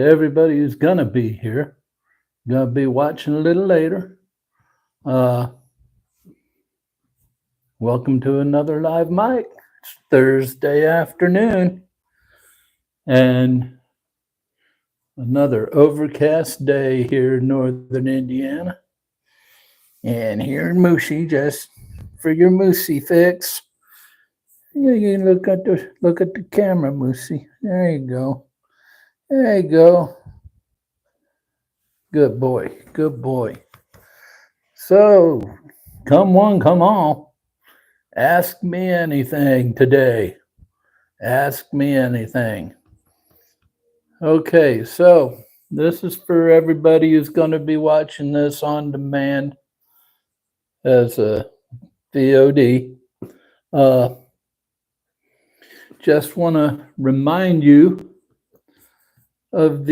to everybody who's gonna be here, gonna be watching a little later. Uh, Welcome to another live mic. It's Thursday afternoon and another overcast day here in northern Indiana. And here in Moosey, just for your Moosey fix. You can look at the camera, Moosey. There you go. There you go. Good boy. Good boy. So, come one, come all. Ask me anything today. Ask me anything. Okay, so this is for everybody who's going to be watching this on demand as a VOD. Just want to remind you of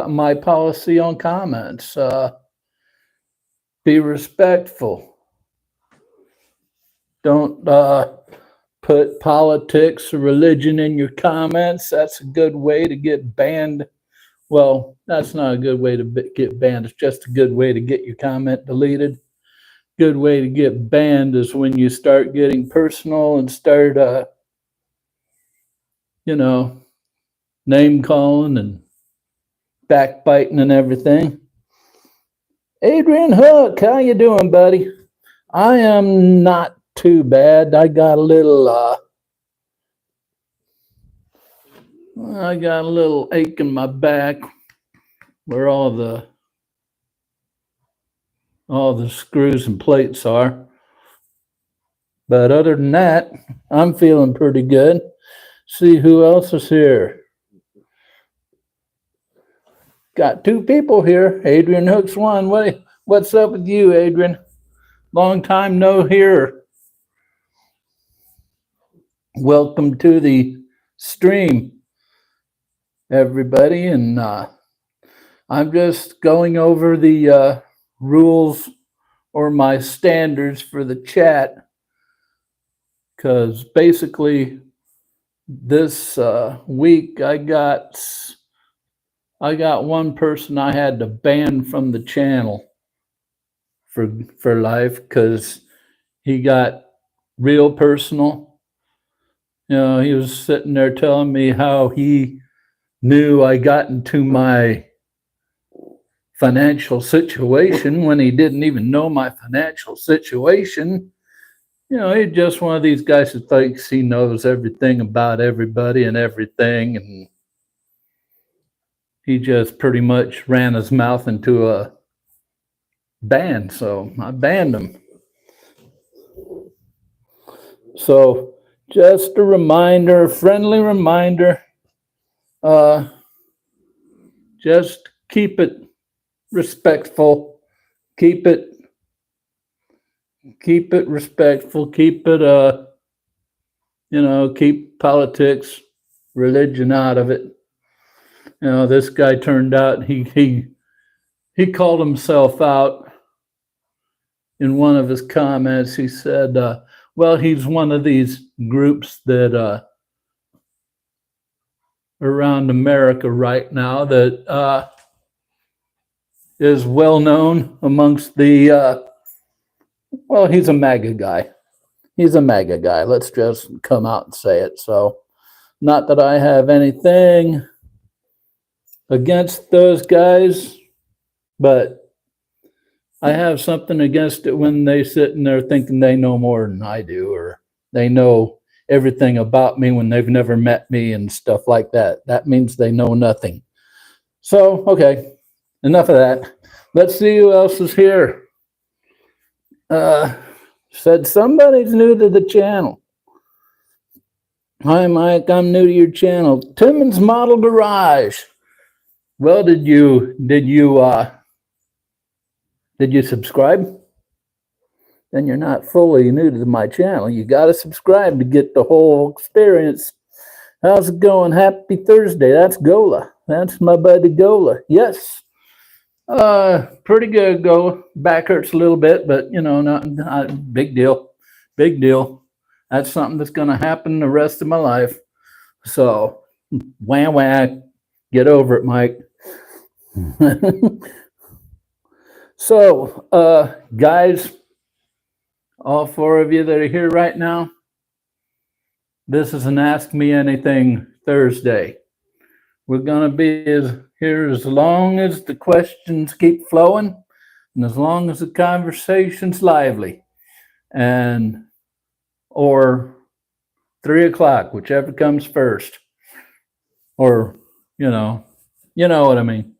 my policy on comments. Be respectful. Don't put politics or religion in your comments. That's a good way to get banned. Well, that's not a good way to get banned. It's just a good way to get your comment deleted. Good way to get banned is when you start getting personal and start, name calling and backbiting and everything. Adrian Hook, how you doing, buddy? I am not too bad. I got a little ache in my back where all the screws and plates are. But other than that, I'm feeling pretty good. See who else is here. Got two people here. Adrian Hook's one. What's up with you, Adrian? Long time no hear. Welcome to the stream, everybody. And I'm just going over the rules or my standards for the chat, because basically this week I got one person I had to ban from the channel for life because he got real personal. He was sitting there telling me how he knew I got into my financial situation when he didn't even know my financial situation. He's just one of these guys who thinks he knows everything about everybody and everything, and he just pretty much ran his mouth into a ban, so I banned him. So just a reminder, friendly reminder, just keep it respectful, keep it respectful, keep it, keep politics, religion out of it. This guy turned out, he called himself out in one of his comments. He said, well, he's one of these groups that around America right now that is well known amongst the, well, he's a MAGA guy. He's a MAGA guy. Let's just come out and say it. So, not that I have anything against those guys, but I have something against it when they sitting there thinking they know more than I do, or they know everything about me when they've never met me and stuff like that. That means they know nothing. So, okay, enough of that. Let's see who else is here. Said somebody's new to the channel. Hi, Mike, I'm new to your channel. Timmons Model Garage. Well, did you subscribe? Then you're not fully new to my channel. You got to subscribe to get the whole experience. How's it going? Happy Thursday. That's Gola. That's my buddy Gola. Yes. Pretty good, Gola. Back hurts a little bit, but not big deal. Big deal. That's something that's going to happen the rest of my life. So, wah wah, get over it, Mike. So, guys, all four of you that are here right now, this is an Ask Me Anything Thursday. We're going to be here as long as the questions keep flowing and as long as the conversation's lively. And, or 3 o'clock, whichever comes first. Or, you know what I mean.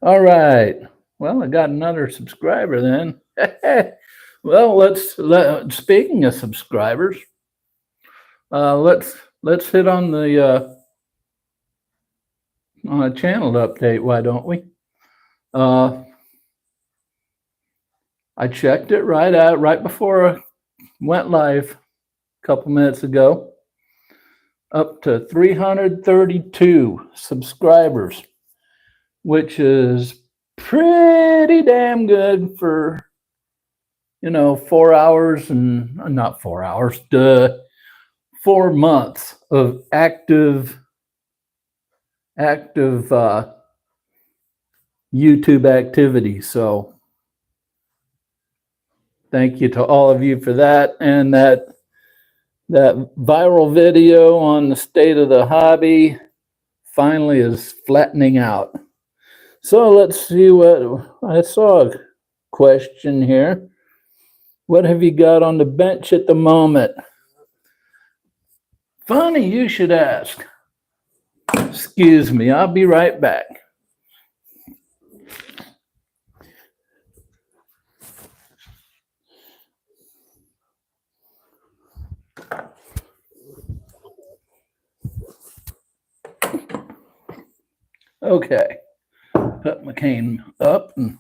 All right. Well, I got another subscriber then. Well, speaking of subscribers, let's hit on the channel update. Why don't we? I checked it right before I went live a couple minutes ago. Up to 332 subscribers, which is pretty damn good for 4 hours and not 4 hours, 4 months of active YouTube activity. So thank you to all of you for that. And that viral video on the state of the hobby finally is flattening out. So let's see what I saw. A question here. What have you got on the bench at the moment? Funny you should ask. Excuse me, I'll be right back. Okay, put my cane up, and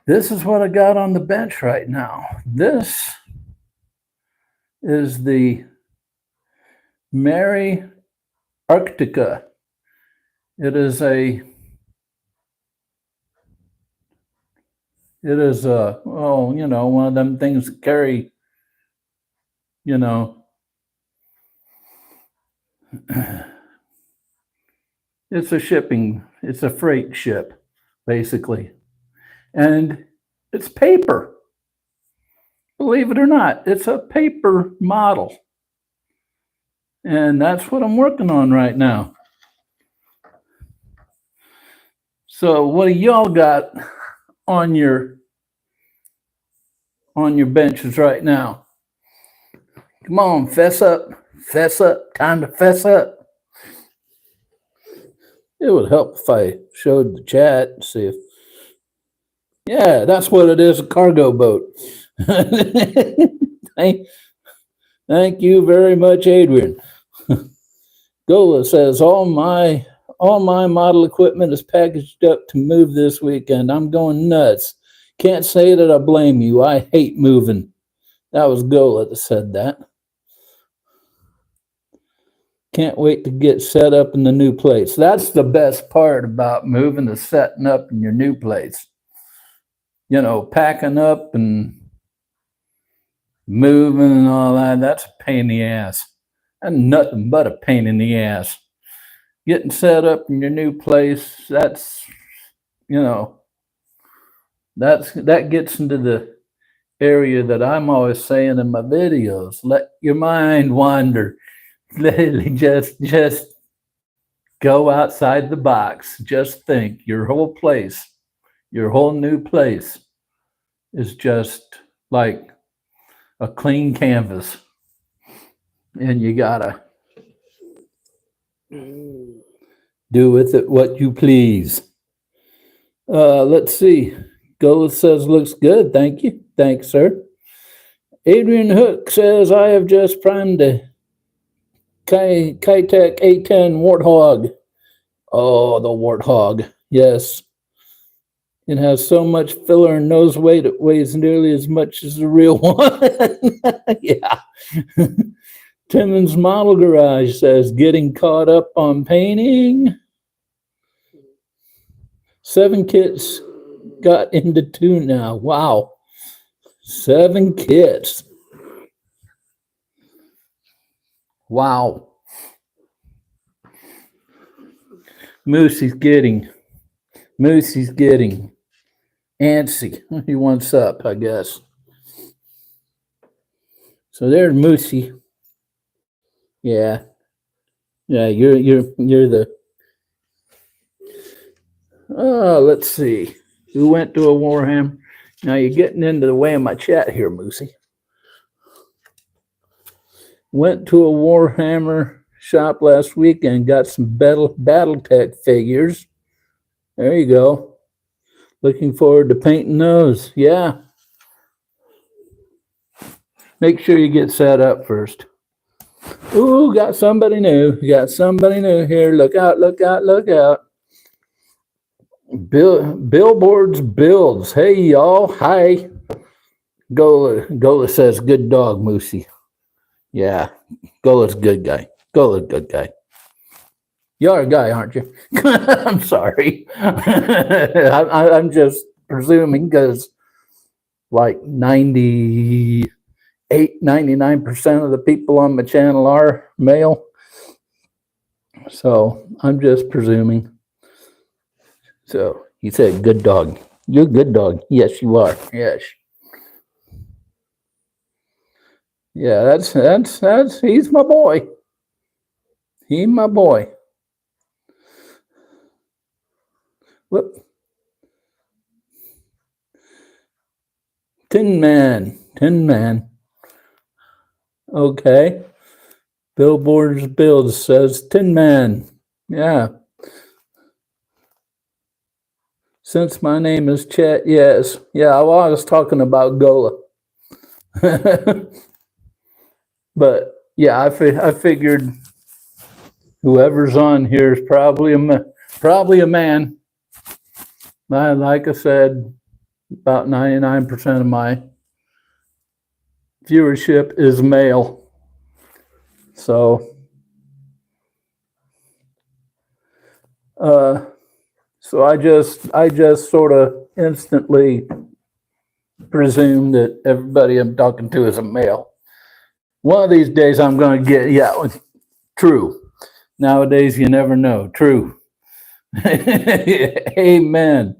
this is what I got on the bench right now. This is the Mary Arctica. It is a one of them things that carry, it's a freight ship, basically. And it's paper. Believe it or not, it's a paper model. And that's what I'm working on right now. So what do y'all got on your benches right now? Come on, fess up, time to fess up. It would help if I showed the chat and see if, yeah, that's what it is, a cargo boat. Thank you very much, Adrian. Gola says, all my model equipment is packaged up to move this weekend. I'm going nuts. Can't say that I blame you. I hate moving. That was Gola that said that. Can't wait to get set up in the new place. That's the best part about moving, is setting up in your new place. Packing up and moving and all that, that's a pain in the ass. And nothing but a pain in the ass. Getting set up in your new place, that's that gets into the area that I'm always saying in my videos. Let your mind wander. Literally just go outside the box. Just think your whole place, your whole new place is just like a clean canvas. And you gotta do with it what you please. Let's see. Gola says, looks good. Thank you. Thanks, sir. Adrian Hook says, I have just primed a Kitech A10 Warthog. Oh, the Warthog. Yes. It has so much filler and nose weight, it weighs nearly as much as the real one. Yeah. Timmons Model Garage says, getting caught up on painting. 7 kits got into 2 now. Wow. 7 kits. Wow. Moosey's getting antsy. He wants up, I guess. So there's Moosey. Yeah. Yeah, you're the let's see. Who went to a Warhammer? Now you're getting into the way of my chat here, Moosey. Went to a Warhammer shop last week and got some Battletech figures. There you go. Looking forward to painting those. Yeah. Make sure you get set up first. Ooh, got somebody new. Got somebody new here. Look out, look out, look out. Billboards builds. Hey, y'all. Hi. Gola says, good dog, Moosey. Yeah, Gola's good guy. Gola's good guy. You're a guy, aren't you? I'm sorry. I'm just presuming because like 99% of the people on my channel are male. So I'm just presuming. So he said, good dog. You're a good dog. Yes, you are. Yes. Yeah, that's he's my boy. He's my boy. Whoop. Tin Man. Okay. Billboards Builds says Tin Man. Yeah. Since my name is Chet, yes. Yeah, well, I was talking about Gola. But yeah, I figured whoever's on here is probably a man. Like I said, about 99% of my viewership is male. So I just sort of instantly presume that everybody I'm talking to is a male. One of these days I'm going to get, true. Nowadays you never know. True. Amen.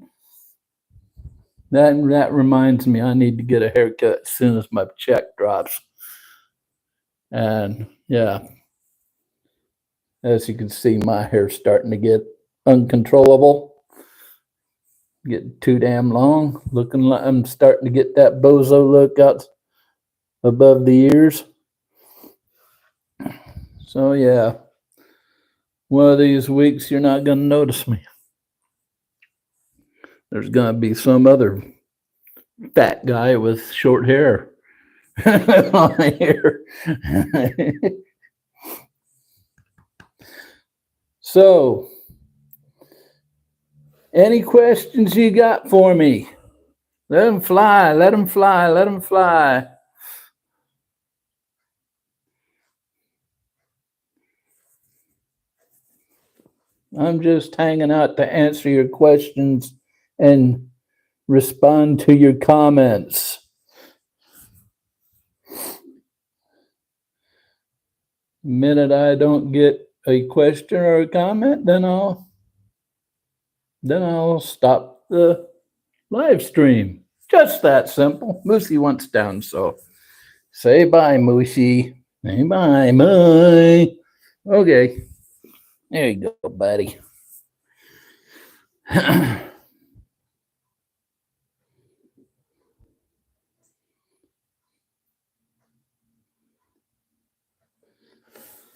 That reminds me, I need to get a haircut as soon as my check drops. And yeah, as you can see, my hair's starting to get uncontrollable, getting too damn long. Looking like I'm starting to get that bozo look out above the ears. So yeah, one of these weeks you're not going to notice me. There's going to be some other fat guy with short hair on here. So, any questions you got for me? Let them fly, let them fly, let them fly. I'm just hanging out to answer your questions and respond to your comments. The minute I don't get a question or a comment, then I'll stop the live stream. Just that simple. Moosey wants down, so say bye, Moosey. Say bye, bye. Okay. There you go, buddy.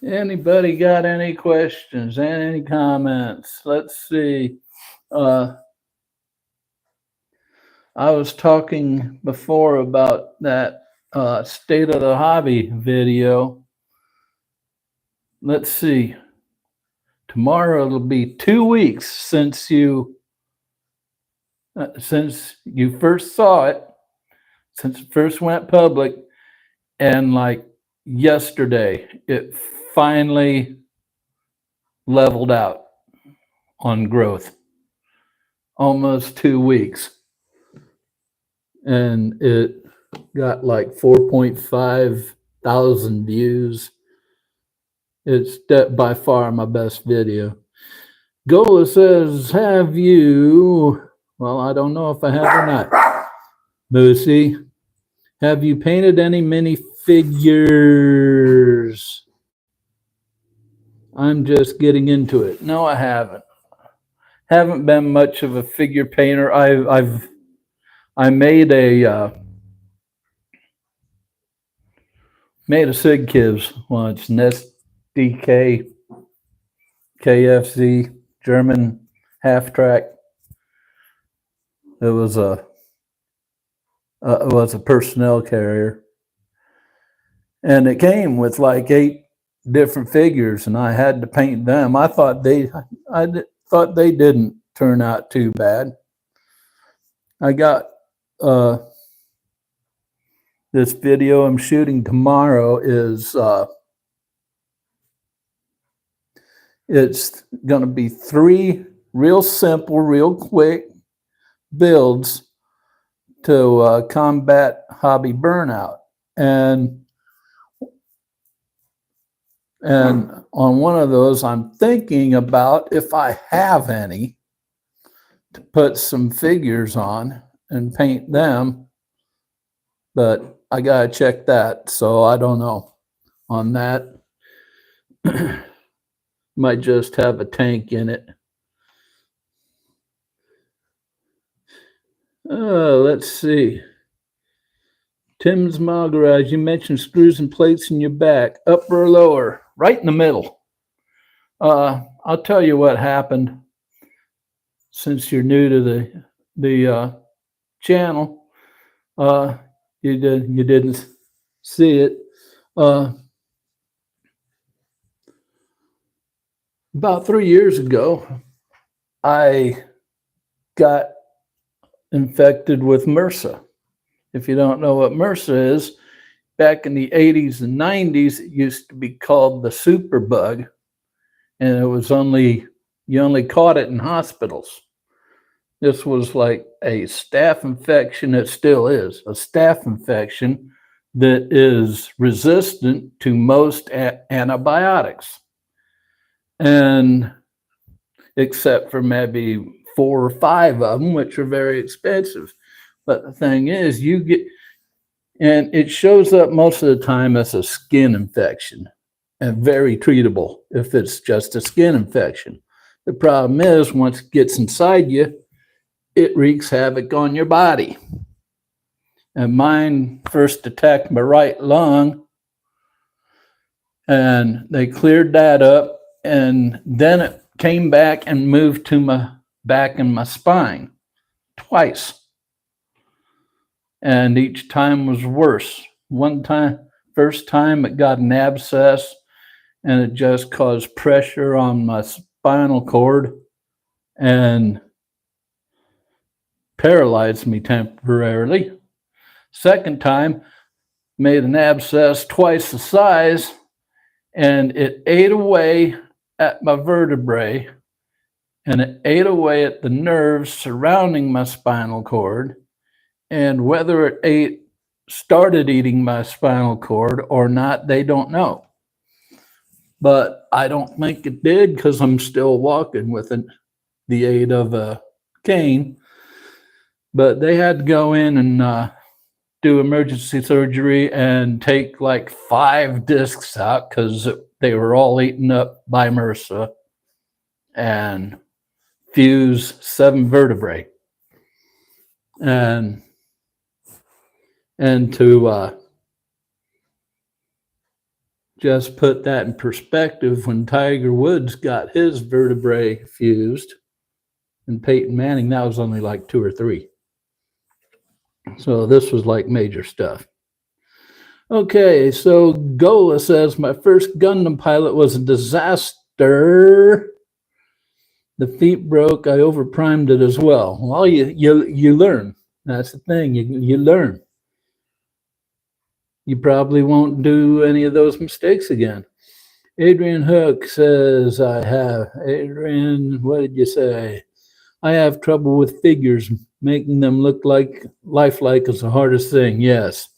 Anybody got any questions and any comments? Let's see. I was talking before about that State of the Hobby video. Let's see. Tomorrow it'll be 2 weeks since you first saw it, since it first went public, and like yesterday, it finally leveled out on growth. Almost 2 weeks. And it got like 4.5 thousand views It's by far my best video. Gola says, have you, well, I don't know if I have or not. Boosie, have you painted any minifigures? I'm just getting into it. No, I haven't. Haven't been much of a figure painter. I made a Sig Kids once, Nest DK KFZ German half track. It was a personnel carrier, and it came with like 8 different figures, and I had to paint them. I thought they didn't turn out too bad. I got this video I'm shooting tomorrow is it's going to be 3 real simple, real quick builds to combat hobby burnout. And on one of those, I'm thinking about, if I have any, to put some figures on and paint them. But I got to check that. So I don't know on that. Might just have a tank in it. Let's see. Tim's Mile Garage, you mentioned screws and plates in your back, upper or lower? Right in the middle. I'll tell you what happened. Since you're new to the channel, you didn't see it. About 3 years ago, I got infected with MRSA. If you don't know what MRSA is, back in the 80s and 90s, it used to be called the superbug, and it was you only caught it in hospitals. This was like a staph infection. It still is a staph infection that is resistant to most antibiotics, and except for maybe 4 or 5 of them, which are very expensive. But the thing is, and it shows up most of the time as a skin infection, and very treatable if it's just a skin infection. The problem is, once it gets inside you, it wreaks havoc on your body. And mine first attacked my right lung, and they cleared that up, and then it came back and moved to my back and my spine twice. And each time was worse. First time it got an abscess, and it just caused pressure on my spinal cord and paralyzed me temporarily. Second time, made an abscess twice the size, and it ate away at my vertebrae, and it ate away at the nerves surrounding my spinal cord. And whether it started eating my spinal cord or not, they don't know. But I don't think it did, because I'm still walking with the aid of a cane. But they had to go in and do emergency surgery and take like 5 discs out, because they were all eaten up by MRSA, and fuse 7 vertebrae. And to just put that in perspective, when Tiger Woods got his vertebrae fused, and Peyton Manning, that was only like 2 or 3. So this was like major stuff. Okay, so Gola says, my first Gundam pilot was a disaster. The feet broke. I overprimed it as well. Well, you learn. That's the thing. You learn. You probably won't do any of those mistakes again. Adrian Hook says, Adrian, what did you say? I have trouble with figures. Making them look like lifelike is the hardest thing. Yes.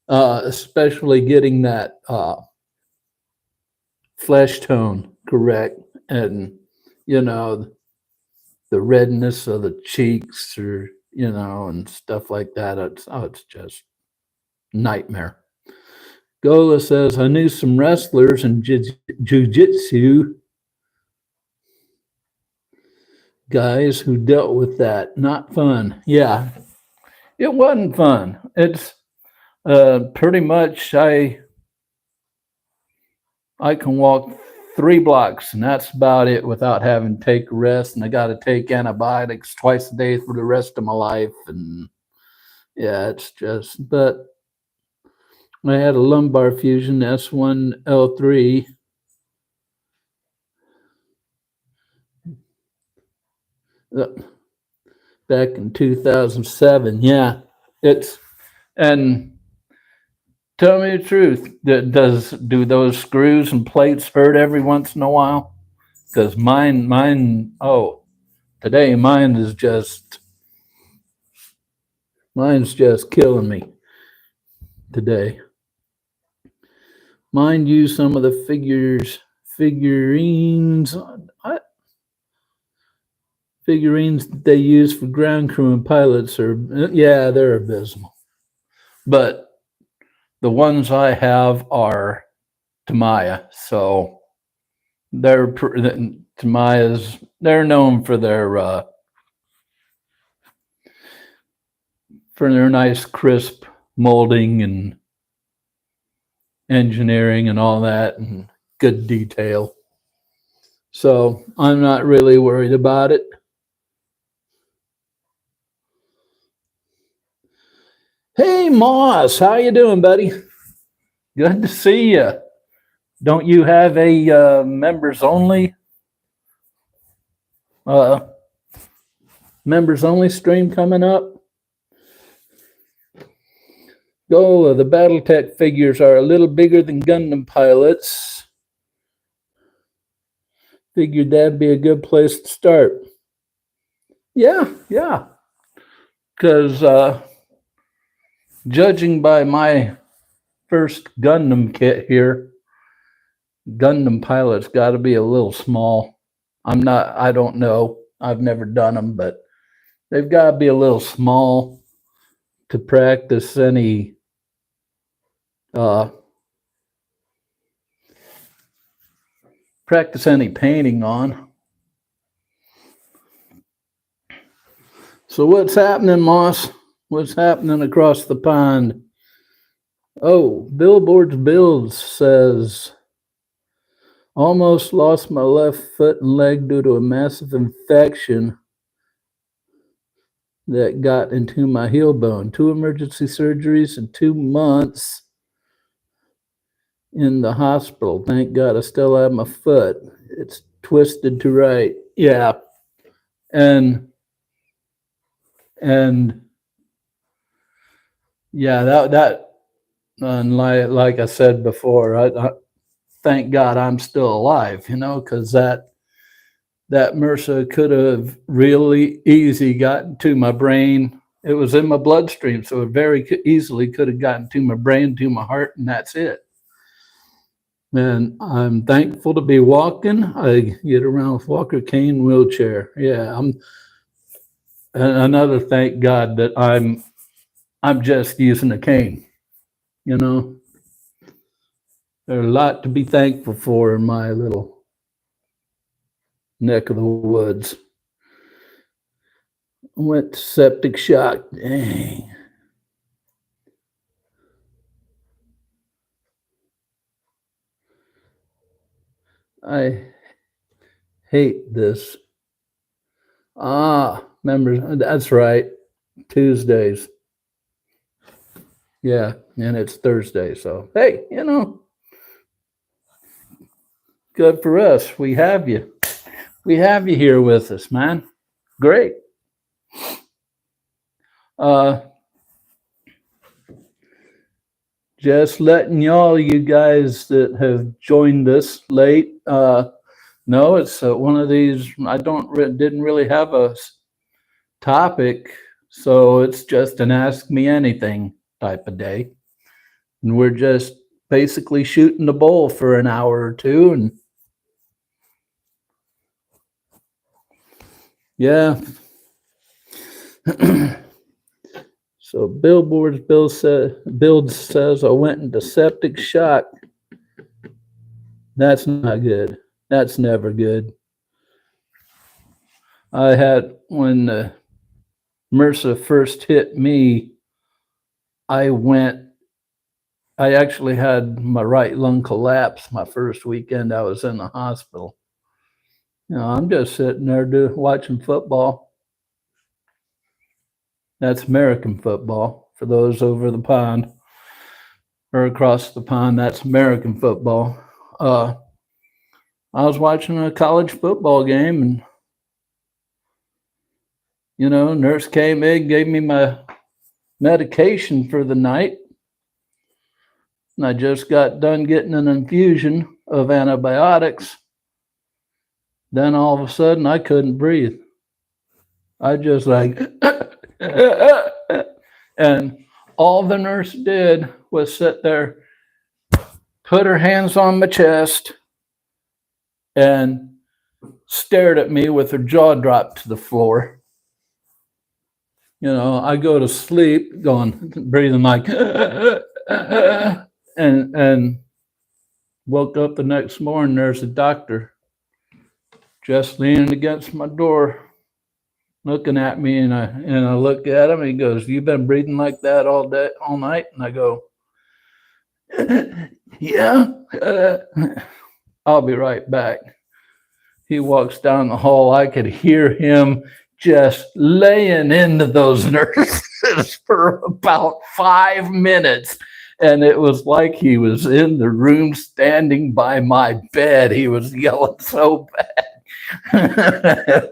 Especially getting that flesh tone correct, and you know the redness of the cheeks, or and stuff like that. It's just nightmare. Gola says, I knew some wrestlers in jiu-jitsu guys who dealt with that. Not fun. Yeah, it wasn't fun. It's pretty much I can walk 3 blocks, and that's about it without having to take a rest. And I got to take antibiotics twice a day for the rest of my life. And yeah, it's just, but I had a lumbar fusion, S1L3. Back in 2007. Yeah, and tell me the truth. Do those screws and plates hurt every once in a while? Because mine. Oh, today mine's just killing me today. Mind you, some of the figurines that they use for ground crew and pilots they're abysmal. But the ones I have are Tamiya, so Tamiya's they're known for their nice crisp molding and engineering and all that, and good detail. So I'm not really worried about it. Hey Moss, how you doing, buddy? Good to see you. Don't you have a members only stream coming up? Go, the Battletech figures are a little bigger than Gundam pilots. Figured that'd be a good place to start. Yeah. Because judging by my first Gundam kit here, Gundam pilots got to be a little small. I don't know. I've never done them, but they've got to be a little small to practice any painting on. So what's happening, Moss? What's happening across the pond? Oh, Billboard's Builds says, almost lost my left foot and leg due to a massive infection that got into my heel bone. 2 emergency surgeries and 2 months in the hospital. Thank God I still have my foot. It's twisted to right. Yeah. And yeah, that and like I said before, I thank God I'm still alive, because that MRSA could have really easy gotten to my brain. It was in my bloodstream, so it very easily could have gotten to my brain, to my heart, and that's it. And I'm thankful to be walking. I get around with walker, cane, wheelchair. Yeah, another thank God that I'm just using a cane. There's a lot to be thankful for in my little neck of the woods. Went to septic shock. Dang. I hate this. Remember, that's right. Tuesdays. Yeah, and it's Thursday. So, hey, good for us. We have you. We have you here with us, man. Great. Just letting you guys that have joined us late, no, it's one of these. I didn't really have a topic, so it's just an ask me anything type of day, and we're just basically shooting the bull for an hour or two. And yeah. So Build says I went into septic shock. That's not good. That's never good. I had, when MRSA first hit me, I actually had my right lung collapse my first weekend I was in the hospital. I'm just sitting there watching football. That's American football. For those over the pond or across the pond, that's American football. I was watching a college football game, and nurse came in, gave me my medication for the night, and I just got done getting an infusion of antibiotics. Then all of a sudden, I couldn't breathe. I just like, and all the nurse did was sit there, put her hands on my chest, and stared at me with her jaw dropped to the floor. I go to sleep breathing like, and woke up the next morning. There's a doctor just leaning against my door, looking at me, and I look at him, and he goes, "You've been breathing like that all night?" And I go, "Yeah, I'll be right back." He walks down the hall. I could hear him just laying into those nurses for about 5 minutes. And it was like he was in the room standing by my bed. He was yelling so bad.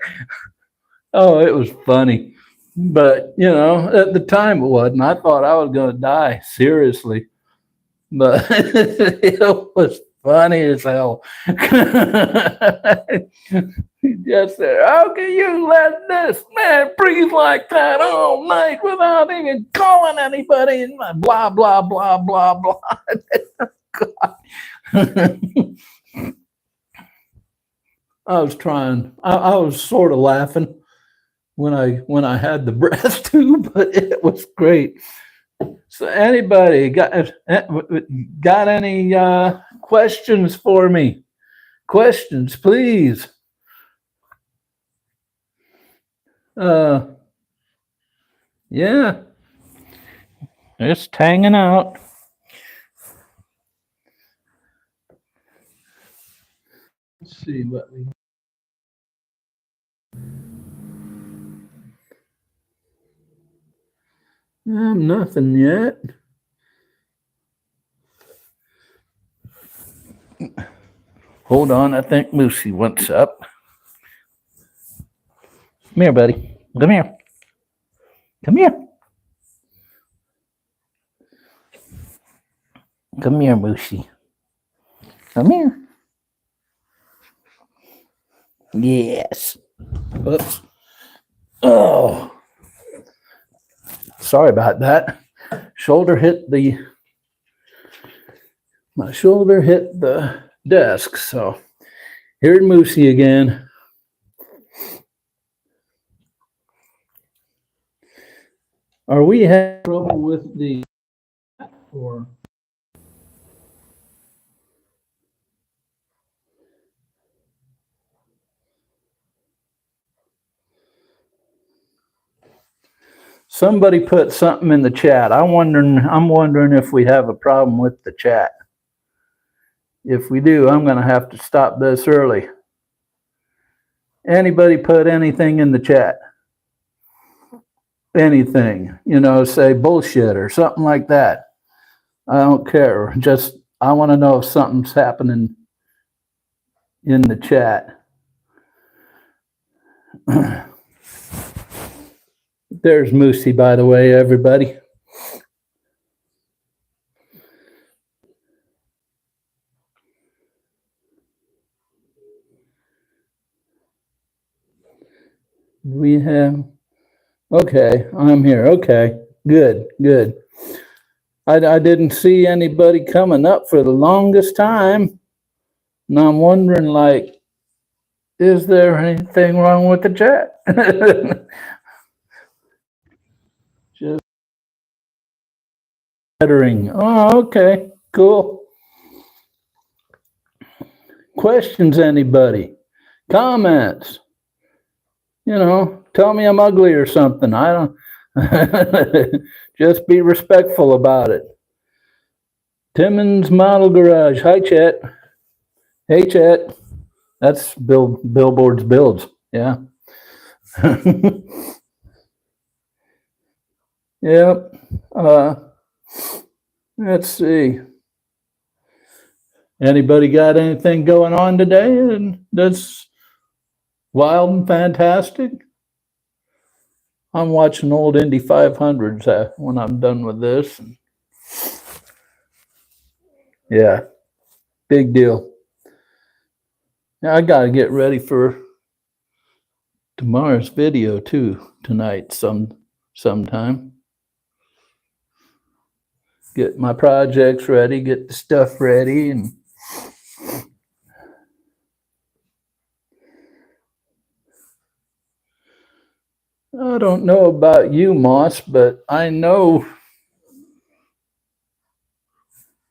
Oh, it was funny. But, at the time it wasn't. I thought I was going to die, seriously. But it was funny as hell. He just said, "How can you let this man breathe like that all night without even calling anybody?" And blah, blah, blah, blah, blah. I was trying. I was sort of laughing when I had the breath too, but it was great. So anybody got any questions for me? Questions, please. Yeah, just hanging out. Let's see what we. Nothing yet. Hold on, I think Lucy wants up. Come here, buddy. Come here. Come here. Come here, Lucy. Come here. Yes. Oops. Oh. Sorry about that. My shoulder hit the desk. So here's Moosey again. Are we having trouble with the or? Somebody put something in the chat. I'm wondering if we have a problem with the chat. If we do, I'm going to have to stop this early. Anybody put anything in the chat? Anything, say bullshit or something like that. I don't care. Just, I want to know if something's happening in the chat. There's Moosey, by the way, everybody. We have, okay, I'm here. Okay, good. I didn't see anybody coming up for the longest time. And I'm wondering, like, is there anything wrong with the chat? Just lettering. Oh, okay, cool. Questions, anybody? Comments? You know, tell me I'm ugly or something. I don't. Just be respectful about it. Timmons Model Garage. Hi, Chet. Hey, Chet. That's Billboard's builds. Yeah. Yep. Let's see. Anybody got anything going on today and that's wild and fantastic? I'm watching old Indy 500s when I'm done with this. Yeah, big deal. Now I got to get ready for tomorrow's video too tonight sometime. Get my projects ready, get the stuff ready, and I don't know about you, Moss, but I know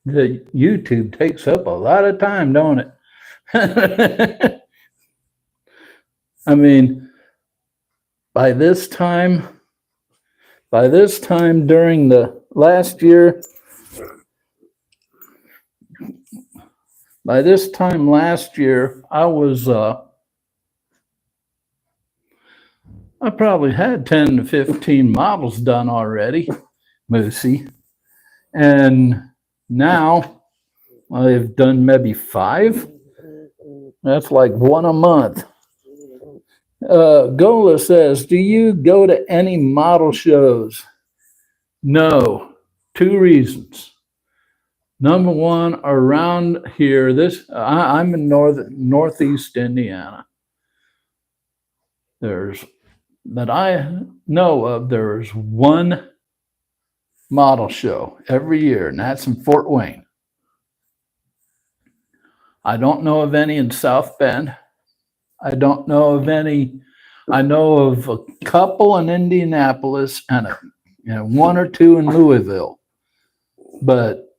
that YouTube takes up a lot of time, don't it? I mean, by this time during the last year, I probably had 10 to 15 models done already, Moosey. And now I've done maybe 5. That's like 1 a month. Gola says, do you go to any model shows? No. 2 reasons. Number 1, around here, I'm in northeast Indiana. That I know of, there's 1 model show every year, and that's in Fort Wayne. I don't know of any in South Bend. I don't know of any. I know of a couple in Indianapolis and 1 or 2 in Louisville, but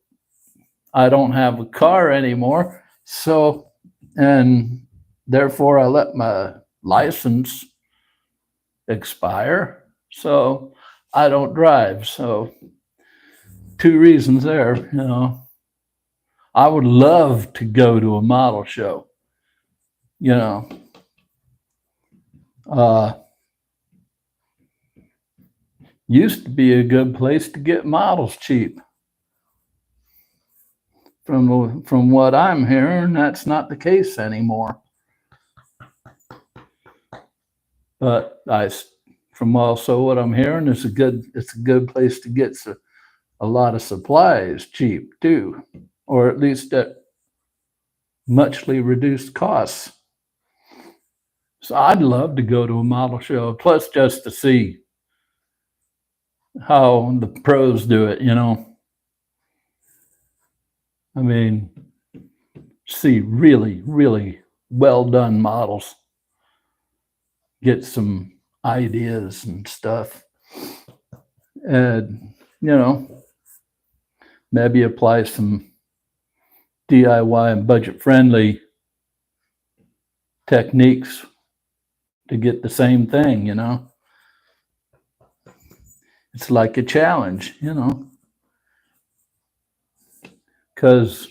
I don't have a car anymore. So, and therefore I let my license expire. So I don't drive. So 2 reasons there, I would love to go to a model show, used to be a good place to get models cheap. From what I'm hearing, that's not the case anymore. But from also what I'm hearing, it's a good place to get a lot of supplies cheap too, or at least at muchly reduced costs. So I'd love to go to a model show, plus just to see how the pros do it, I mean, see really, really well done models. Get some ideas and stuff. And, maybe apply some DIY and budget-friendly techniques to get the same thing, It's like a challenge, because,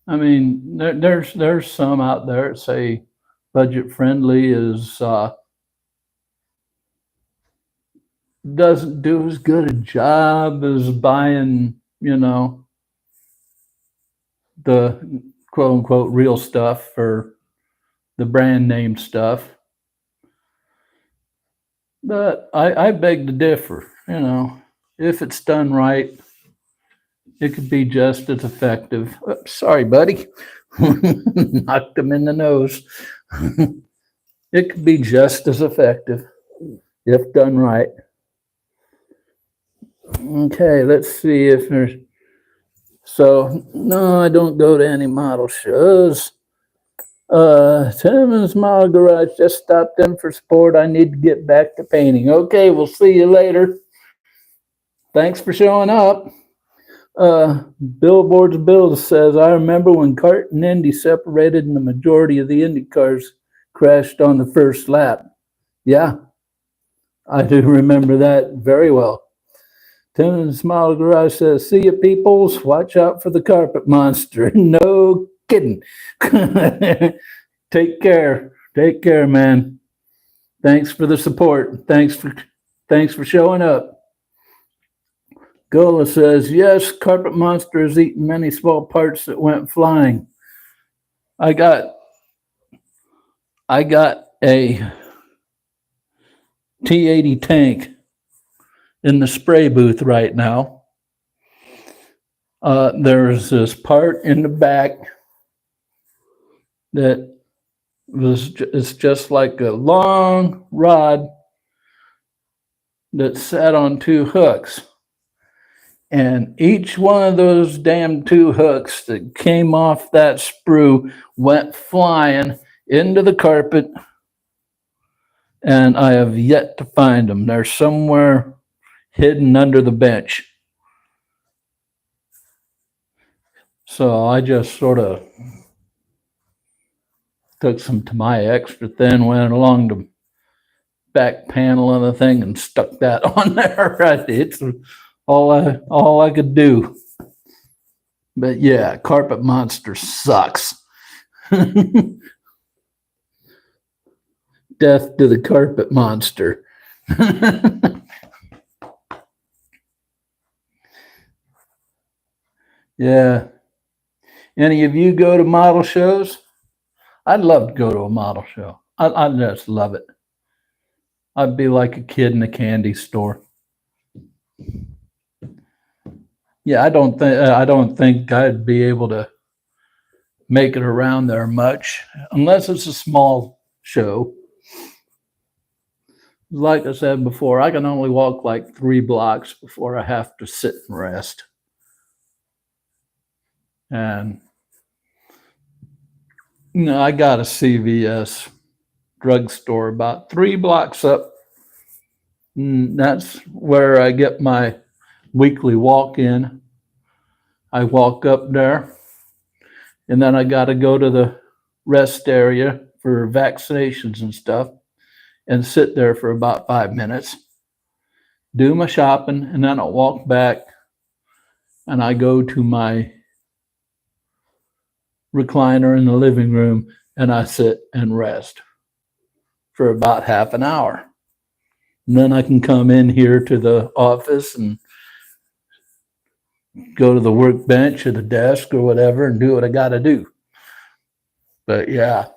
I mean, there's some out there that say budget-friendly doesn't do as good a job as buying, the quote unquote real stuff or the brand name stuff. But I beg to differ, if it's done right, it could be just as effective. Oops, sorry, buddy. Knocked him in the nose. It could be just as effective if done right. Okay, let's see if there's. So, no, I don't go to any model shows. Timmons Model Garage just stopped in for support. I need to get back to painting. Okay, we'll see you later. Thanks for showing up. Billboard's Bill says, I remember when CART and Indy separated and the majority of the Indy cars crashed on the first lap. Yeah, I do remember that very well. Timmons Model Garage says, see you peoples, watch out for the carpet monster. No kidding. Take care. Take care, man. Thanks for the support. Thanks for showing up. Gola says, yes, carpet monster has eaten many small parts that went flying. I got a T80 tank in the spray booth right now. There's this part in the back that it's just like a long rod that sat on two hooks. And each one of those damn two hooks that came off that sprue went flying into the carpet. And I have yet to find them. They're somewhere hidden under the bench. So I just sort of took some Tamiya extra thin, went along the back panel of the thing and stuck that on there. It's all I could do. But yeah, carpet monster sucks. Death to the carpet monster. Yeah. Any of you go to model shows? I'd love to go to a model show. I just love it. I'd be like a kid in a candy store. Yeah, I don't think I'd be able to make it around there much unless it's a small show. Like I said before, I can only walk like 3 blocks before I have to sit and rest. And I got a CVS drugstore about 3 blocks up. And that's where I get my weekly walk-in. I walk up there, and then I got to go to the rest area for vaccinations and stuff and sit there for about 5 minutes, do my shopping, and then I'll walk back and I go to my recliner in the living room and I sit and rest for about half an hour. And then I can come in here to the office and go to the workbench or the desk or whatever and do what I got to do. But yeah,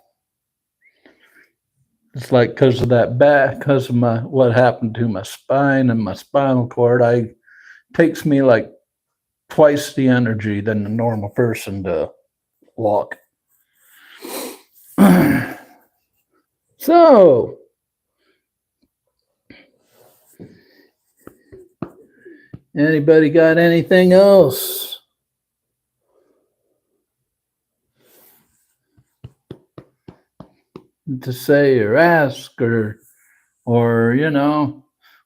it's like because of that back, because of what happened to my spine and my spinal cord, it takes me like twice the energy than a normal person to walk. So, anybody got anything else? To say or ask or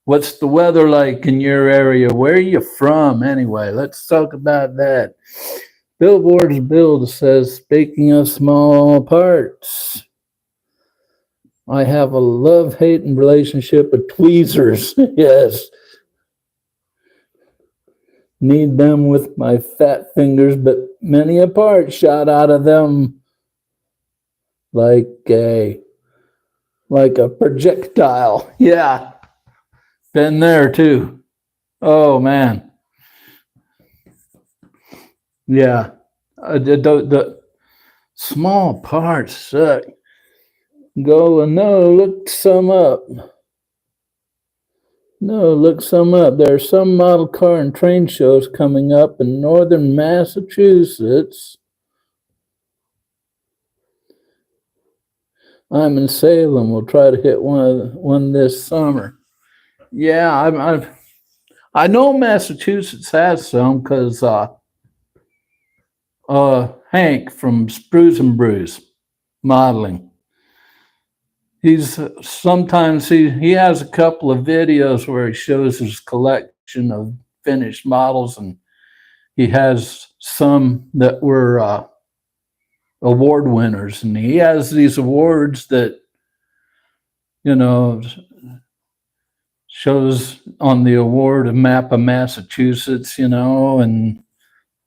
what's the weather like in your area? Where are you from anyway? Let's talk about that. Billboard's Bill says, speaking of small parts, I have a love-hating relationship with tweezers. Yes. Need them with my fat fingers, but many a part shot out of them like a projectile. Yeah. Been there too. Oh man. Yeah. The small parts suck. Go and look some up. Look some up. There are some model car and train shows coming up in northern Massachusetts. I'm in Salem. We'll try to hit one this summer. Yeah, I know Massachusetts has some because Hank from Spruce and Bruce Modeling. He's sometimes he has a couple of videos where he shows his collection of finished models, and he has some that were award winners, and he has these awards that, you know, shows on the award a map of Massachusetts, you know, and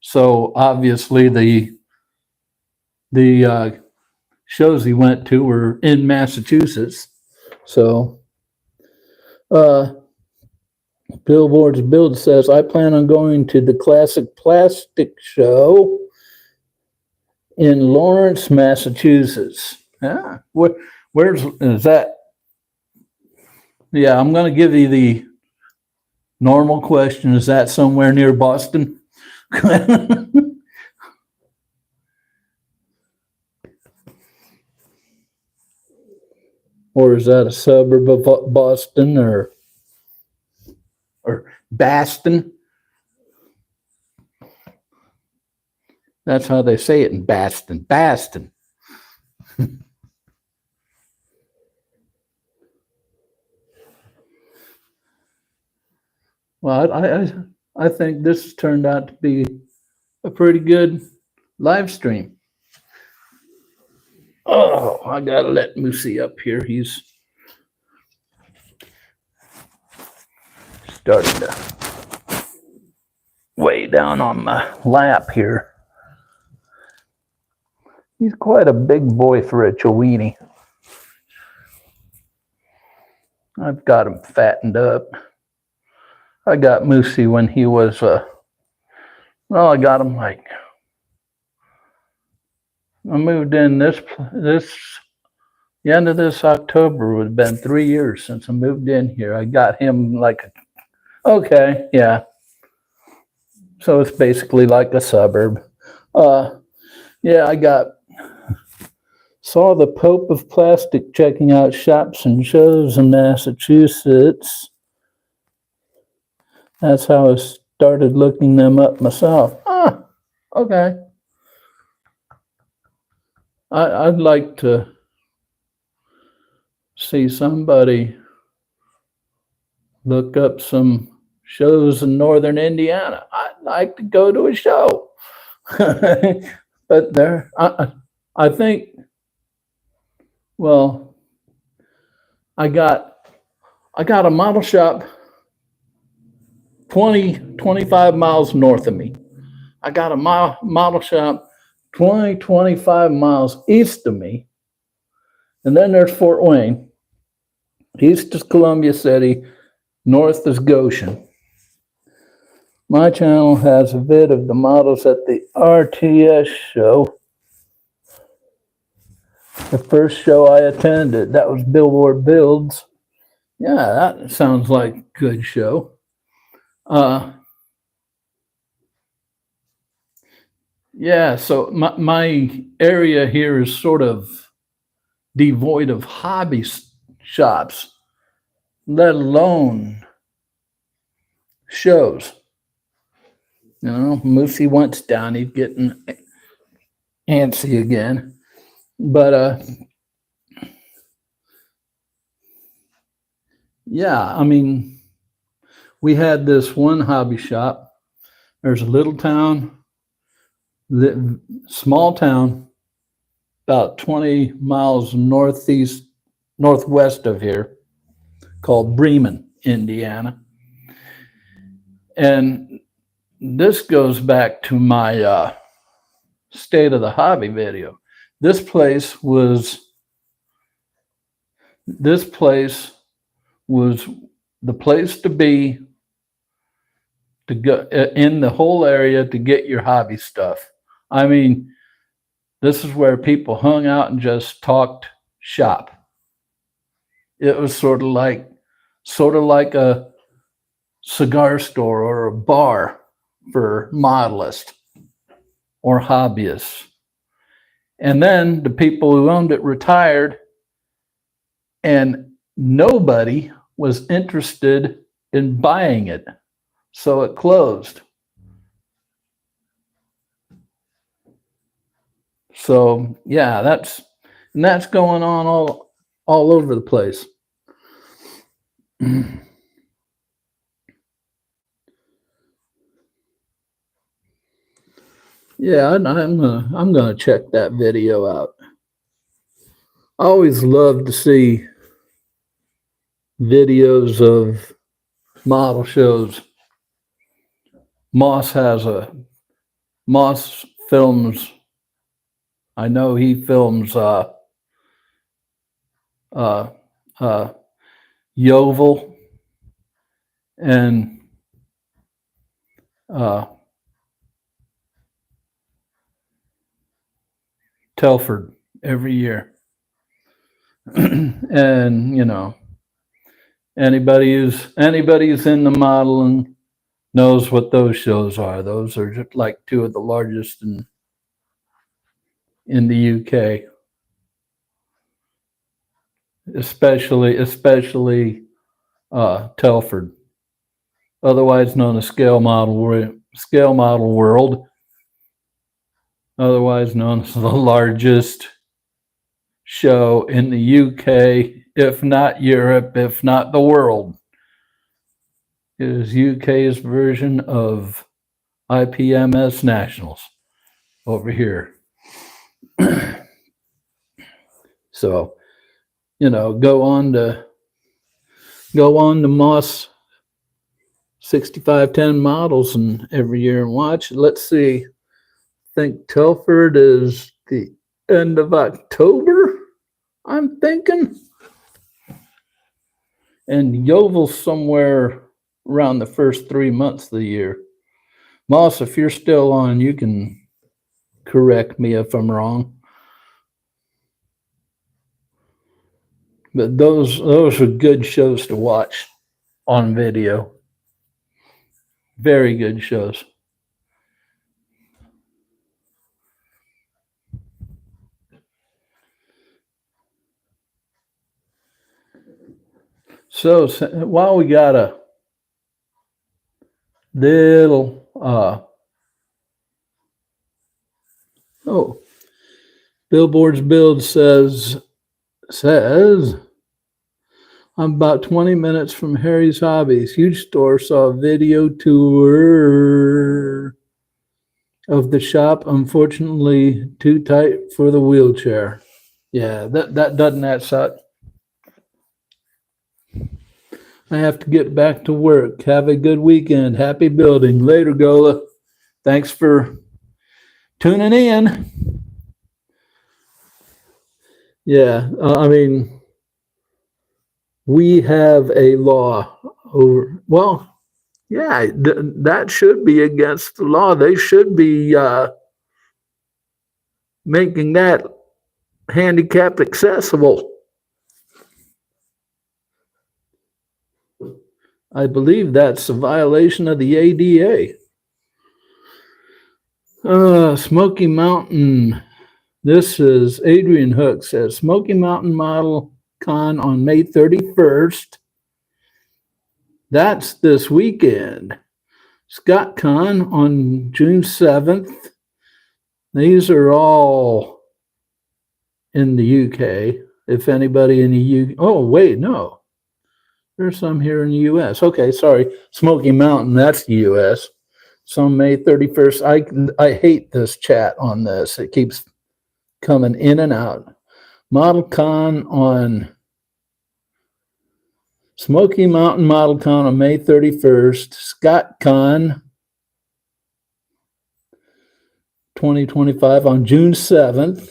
so obviously the shows he went to were in Massachusetts. So Billboard's Build says, I plan on going to the Classic Plastic Show in Lawrence, Massachusetts. Yeah, where's is that? Yeah, I'm going to give you the normal question. Is that somewhere near Boston? Or is that a suburb of Boston or Baston? That's how they say it in Baston. Baston. Well, I think this turned out to be a pretty good live stream. Oh, I gotta let Moosey up here. He's starting to way down on my lap here. He's quite a big boy for a Chiweenie. I've got him fattened up. I got Moosey when he was, I got him like, I moved in the end of this October would have been 3 years since I moved in here. I got him like, okay, yeah. So it's basically like a suburb. Yeah, saw the Pope of Plastic checking out shops and shows in Massachusetts. That's how I started looking them up myself. Okay. I'd like to see somebody look up some shows in northern Indiana. I'd like to go to a show. But there, I think, well, I got a model shop 25 miles north of me. I got a model shop 25 miles east of me. And then there's Fort Wayne. East is Columbia City. North is Goshen. My channel has a vid of the models at the RTS show. The first show I attended, that was Billboard Builds. Yeah, that sounds like a good show. Yeah, so my area here is sort of devoid of hobby shops, let alone shows. You know, Moosey wants down, he's getting antsy again. But yeah, I mean, we had this one hobby shop. There's a little town, small town, about 20 miles northwest of here, called Bremen, Indiana. And this goes back to my State of the Hobby video. This place was the place to be to go in the whole area to get your hobby stuff. I mean, this is where people hung out and just talked shop. It was sort of like a cigar store or a bar for modelists or hobbyists. And then the people who owned it retired, and nobody was interested in buying it, so it closed. So yeah, that's going on all over the place. Yeah, I'm gonna check that video out. I always love to see videos of model shows. Moss films. I know he films uh, Yovel and Telford every year. And you know, anybody who's in the modeling knows what those shows are. Those are just like two of the largest in the UK, especially Telford, otherwise known as Scale Model World, otherwise known as the largest show in the UK, if not Europe, if not the world. It is UK's version of IPMS Nationals over here. So, you know, go on to Moss 6510 models and every year and watch. Let's see. I think Telford is the end of October, I'm thinking. And Yeovil's somewhere around the first 3 months of the year. Moss, if you're still on, you can correct me if I'm wrong. But those are good shows to watch on video. Very good shows. So while we got a little Billboard's build says I'm about 20 minutes from Harry's Hobbies. Huge store. Saw a video tour of the shop. Unfortunately, too tight for the wheelchair. Yeah, that doesn't that suck? I have to get back to work. Have a good weekend. Happy building. Later, Gola. Thanks for tuning in. Yeah, I mean, we have a law over, well, yeah, that should be against the law. They should be making that handicapped accessible. I believe that's a violation of the ADA. Smoky Mountain. This is Adrian Hook says Smoky Mountain Model Con on May 31st. That's this weekend. Scott Con on June 7th. These are all in the UK. If anybody in the UK, oh wait, no. There's some here in the US. Okay, sorry. Smoky Mountain, that's the US. So May 31st. I hate this chat on this. It keeps coming in and out. Model Con on Smoky Mountain Model Con on May 31st. Scott Con 2025 on June 7th.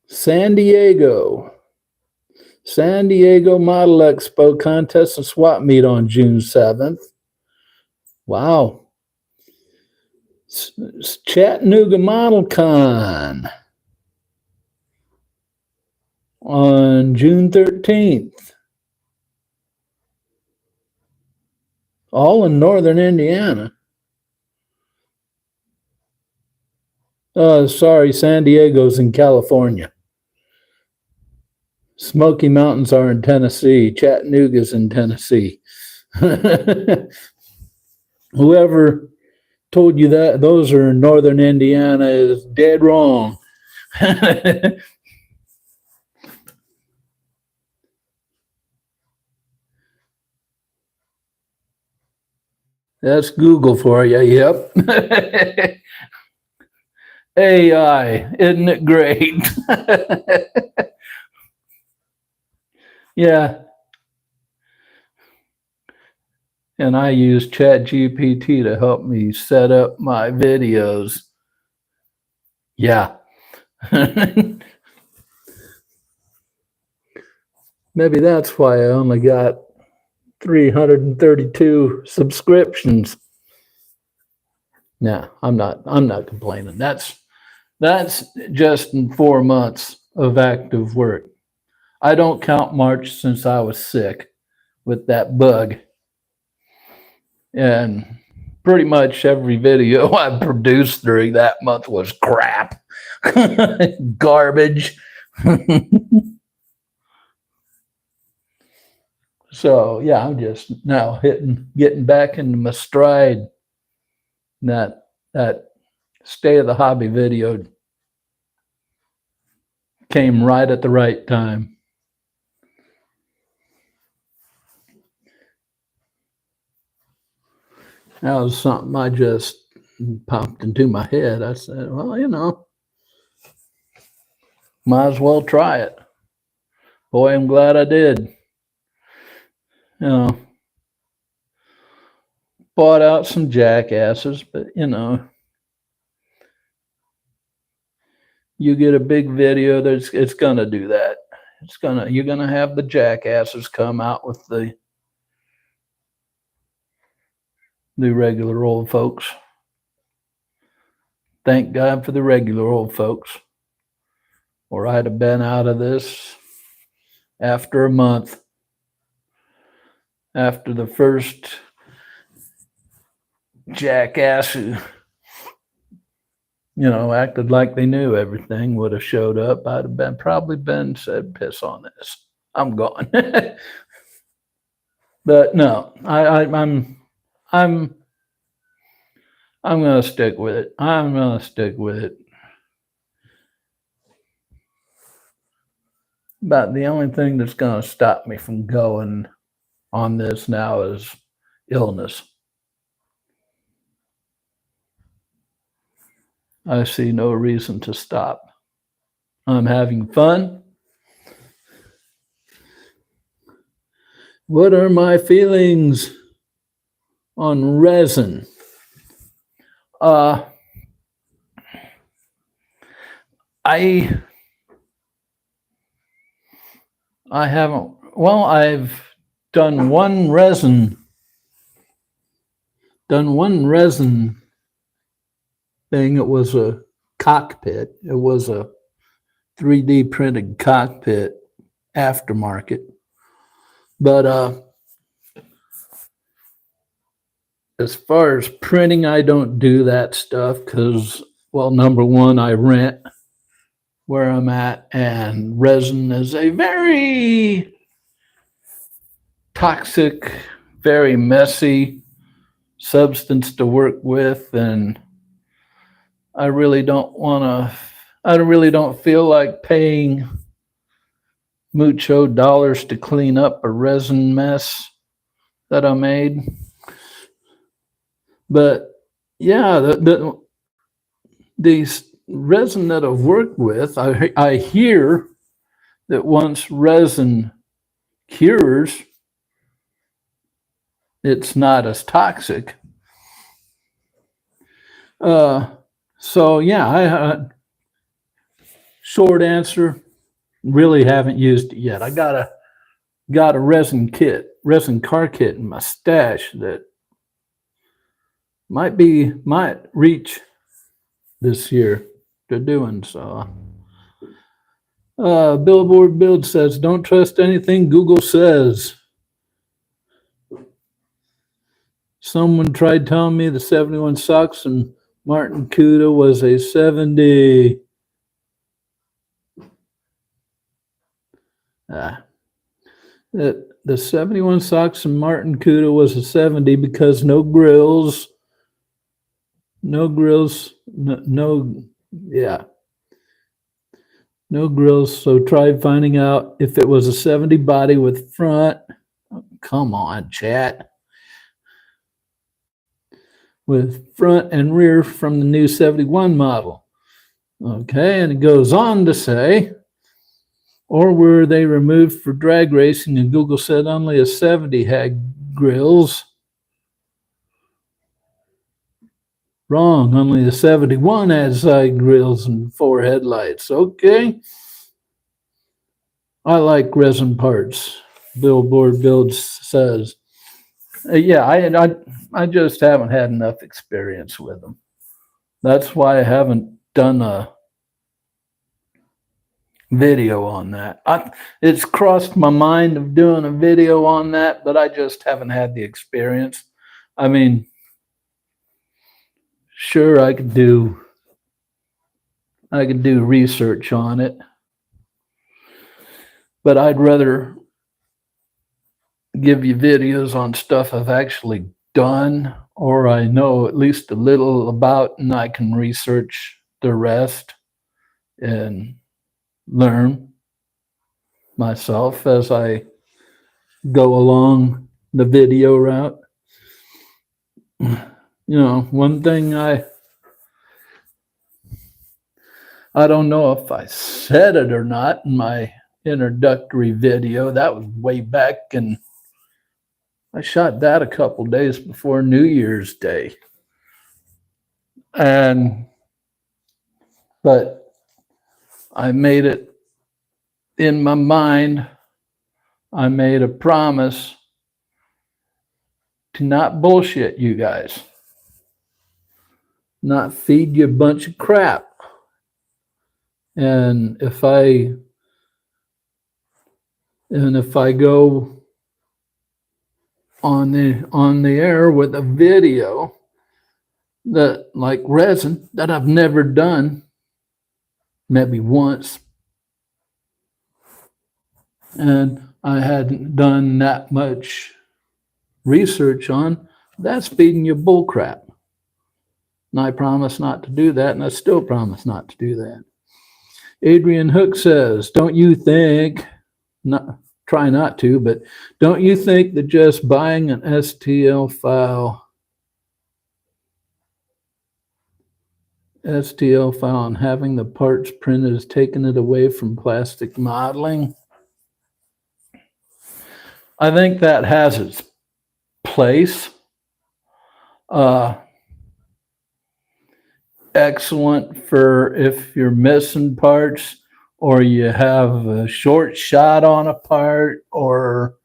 San Diego Model Expo Contest and Swap Meet on June 7th. Wow. Chattanooga Model Con on June 13th. All in northern Indiana. Sorry, San Diego's in California. Smoky Mountains are in Tennessee. Chattanooga's in Tennessee. Whoever told you that those are in northern Indiana is dead wrong. That's Google for you. Yep. AI, isn't it great? Yeah. And I use ChatGPT to help me set up my videos. Yeah. Maybe that's why I only got 332 subscriptions. No, I'm not complaining. That's just in 4 months of active work. I don't count March since I was sick with that bug. And pretty much every video I produced during that month was crap. Garbage. So yeah, I'm just now getting back into my stride. That State of the Hobby video came right at the right time. That was something I just popped into my head. I said, well, might as well try it. Boy, I'm glad I did. Bought out some jackasses, but you get a big video, it's gonna do that. You're gonna have the jackasses come out with the regular old folks. Thank God for the regular old folks, or I'd have been out of this after a month. After the first jackass who, acted like they knew everything would have showed up, I'd have probably said, piss on this. I'm gone. But no, I'm gonna stick with it. I'm gonna stick with it. But the only thing that's gonna stop me from going on this now is illness. I see no reason to stop. I'm having fun. What are my feelings on resin? I haven't. Well, I've done one resin thing. It was a cockpit. It was a 3D printed cockpit aftermarket. But as far as printing, I don't do that stuff because, well, number one, I rent where I'm at, and resin is a very toxic, very messy substance to work with, and I really don't feel like paying mucho dollars to clean up a resin mess that I made. But yeah, these resin that I've worked with, I hear that once resin cures, it's not as toxic. So yeah, short answer, really haven't used it yet. I got a resin car kit in my stash that might reach this year to doing so. Billboard Build says, don't trust anything Google says. Someone tried telling me the 71 Sox and Martin Cuda was a 70. Ah. The 71 Sox and Martin Cuda was a 70 because no grills, yeah, no grills. So try finding out if it was a 70 body with front. Come on, chat. With front and rear from the new 71 model. Okay, and it goes on to say, or were they removed for drag racing? And Google said only a 70 had grills. Wrong, only the 71 had side grills and 4 headlights. Okay. I like resin parts, Billboard Builds says. Yeah, I just haven't had enough experience with them. That's why I haven't done a video on that. It's crossed my mind of doing a video on that, but I just haven't had the experience. I mean, sure, I could do research on it, but I'd rather give you videos on stuff I've actually done or I know at least a little about, and I can research the rest and learn myself as I go along the video route. You know, one thing I don't know if I said it or not in my introductory video. That was way back, and I shot that a couple days before New Year's Day. But I made it in my mind. I made a promise to not bullshit you guys, not feed you a bunch of crap. And if I go on the air with a video that like resin that I've never done, maybe once, and I hadn't done that much research on, that's feeding you bull crap. And I promise not to do that, and I still promise not to do that. Adrian Hook says, don't you think, try not to, but don't you think that just buying an STL file and having the parts printed has taken it away from plastic modeling? I think that has its place. Excellent for if you're missing parts or you have a short shot on a part or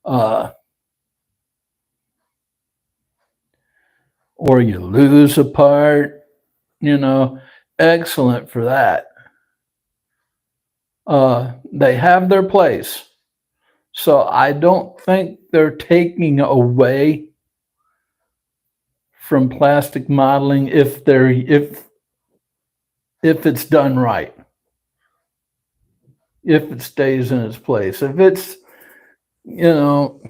you lose a part, you know, excellent for that. They have their place. So I don't think they're taking away from plastic modeling if it's done right. If it stays in its place. If it's, you know,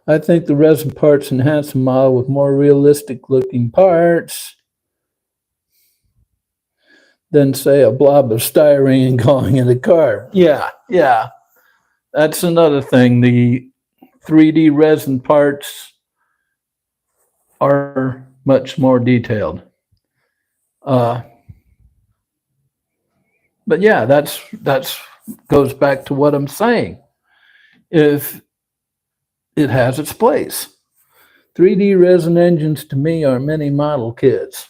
I think the resin parts enhance the model with more realistic looking parts than say a blob of styrene and calling it a car. Yeah. That's another thing. The 3D resin parts are much more detailed. But yeah, that's goes back to what I'm saying. If it has its place. 3D resin engines to me are mini model kits.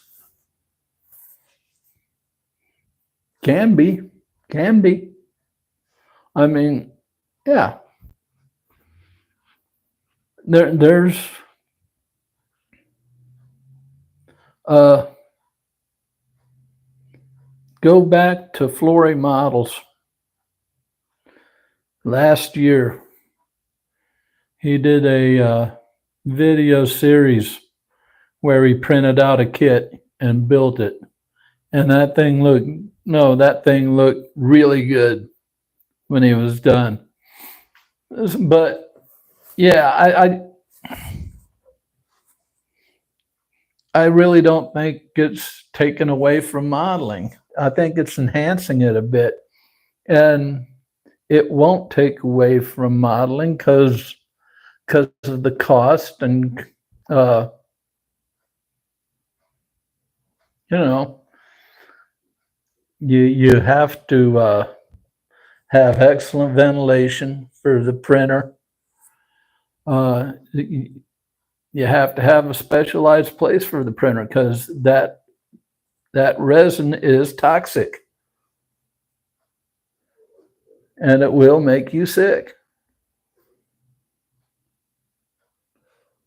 Can be. I mean, yeah. There's go back to Flory Models. Last year, he did a video series where he printed out a kit and built it. And that thing looked no, that thing looked really good when he was done. But yeah, I really don't think it's taken away from modeling. I think it's enhancing it a bit. And it won't take away from modeling because of the cost and uh, you know, you have to have excellent ventilation for the printer. You have to have a specialized place for the printer because that resin is toxic and it will make you sick.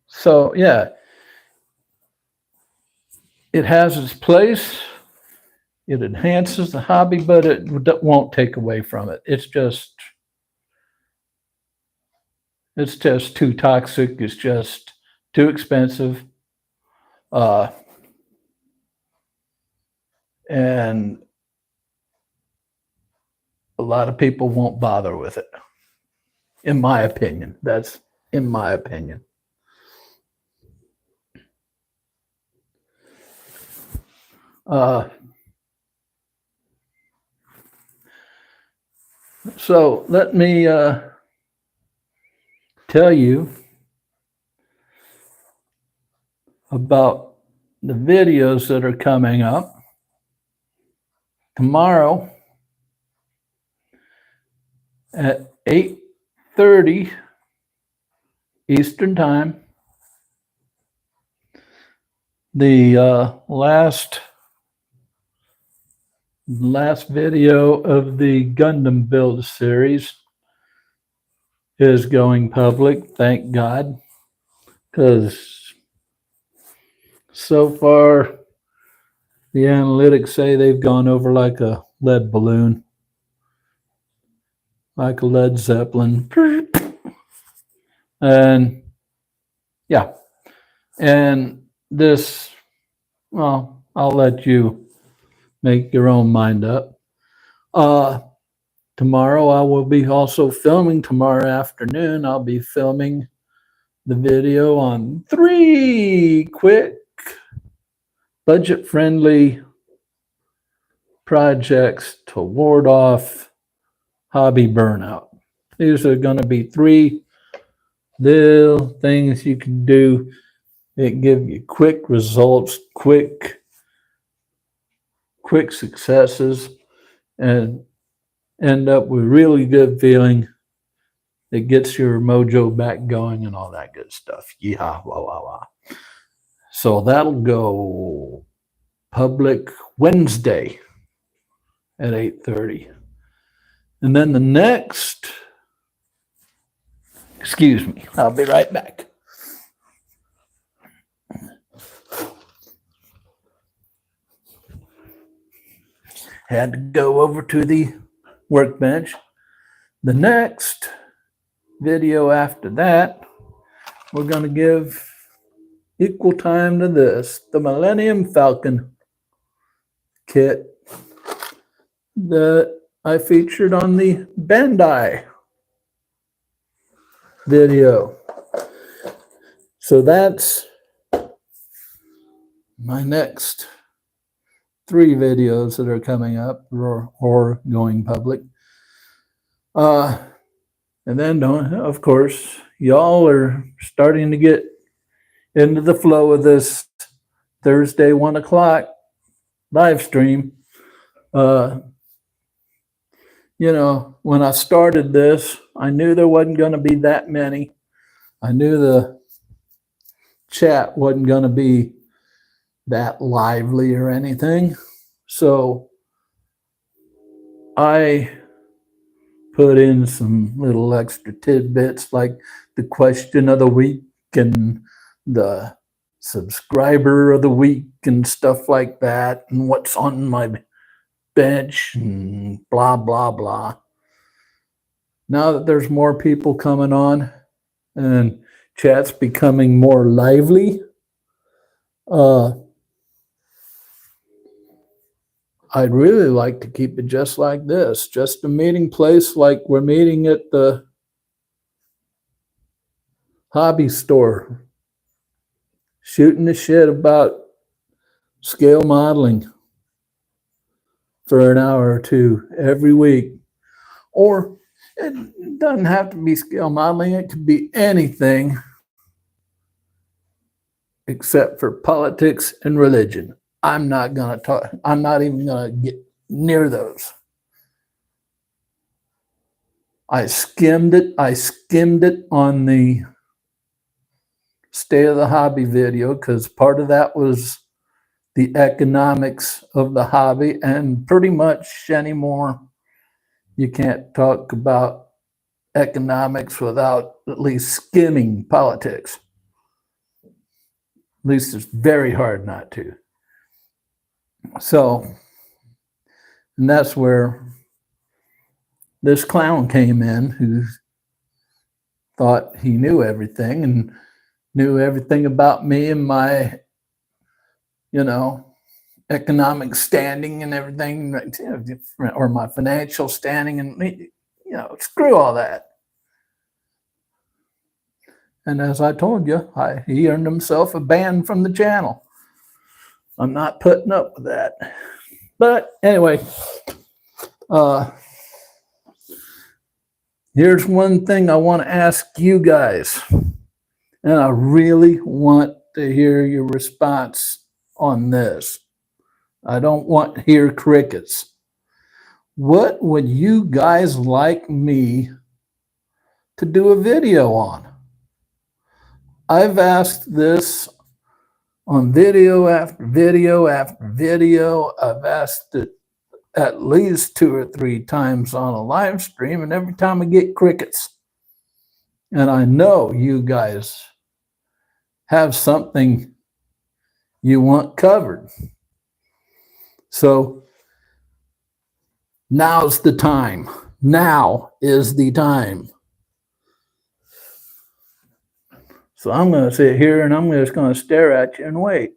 So yeah, it has its place. It enhances the hobby, but it won't take away from it. It's just too toxic. It's just too expensive. And a lot of people won't bother with it. In my opinion, that's in my opinion. So let me tell you about the videos that are coming up. Tomorrow at 8:30 Eastern Time, the last video of the Gundam Build series is going public, thank God, because so far the analytics say they've gone over like a lead balloon, like a Led Zeppelin. And yeah, and this, well, I'll let you make your own mind up. Tomorrow I will be also filming. Tomorrow afternoon I'll be filming the video on 3 quick budget-friendly projects to ward off hobby burnout. These are going to be 3 little things you can do that give you quick results, quick successes, and end up with really good feeling that gets your mojo back going and all that good stuff. Yeah, wah, wah, wah. So that'll go public Wednesday at 8:30. And then the next, excuse me, I'll be right back. Had to go over to the workbench. The next video after that, we're going to give equal time to this, the Millennium Falcon kit that I featured on the Bandai video. So that's my next 3 videos that are coming up or going public. And then, of course, y'all are starting to get into the flow of this Thursday 1 o'clock live stream. You know, when I started this, I knew there wasn't going to be that many. I knew the chat wasn't going to be that lively or anything. So I put in some little extra tidbits like the question of the week and the subscriber of the week and stuff like that, and what's on my bench and blah, blah, blah. Now that there's more people coming on and chat's becoming more lively, I'd really like to keep it just like this, just a meeting place like we're meeting at the hobby store, shooting the shit about scale modeling for an hour or two every week. Or it doesn't have to be scale modeling, it could be anything except for politics and religion. I'm not going to talk, I'm not even going to get near those. I skimmed it on the State of the Hobby video because part of that was the economics of the hobby, and pretty much anymore you can't talk about economics without at least skimming politics. At least it's very hard not to. So, and that's where this clown came in who thought he knew everything and knew everything about me and my, economic standing and everything, or my financial standing, and, screw all that. And as I told you, he earned himself a ban from the channel. I'm not putting up with that. But anyway, here's one thing I want to ask you guys, and I really want to hear your response on this. I don't want to hear crickets. What would you guys like me to do a video on? I've asked this on video after video after video. I've asked it at least 2 or 3 times on a live stream, and every time I get crickets. And I know you guys have something you want covered. So now's the time. Now is the time. So I'm going to sit here and I'm just going to stare at you and wait.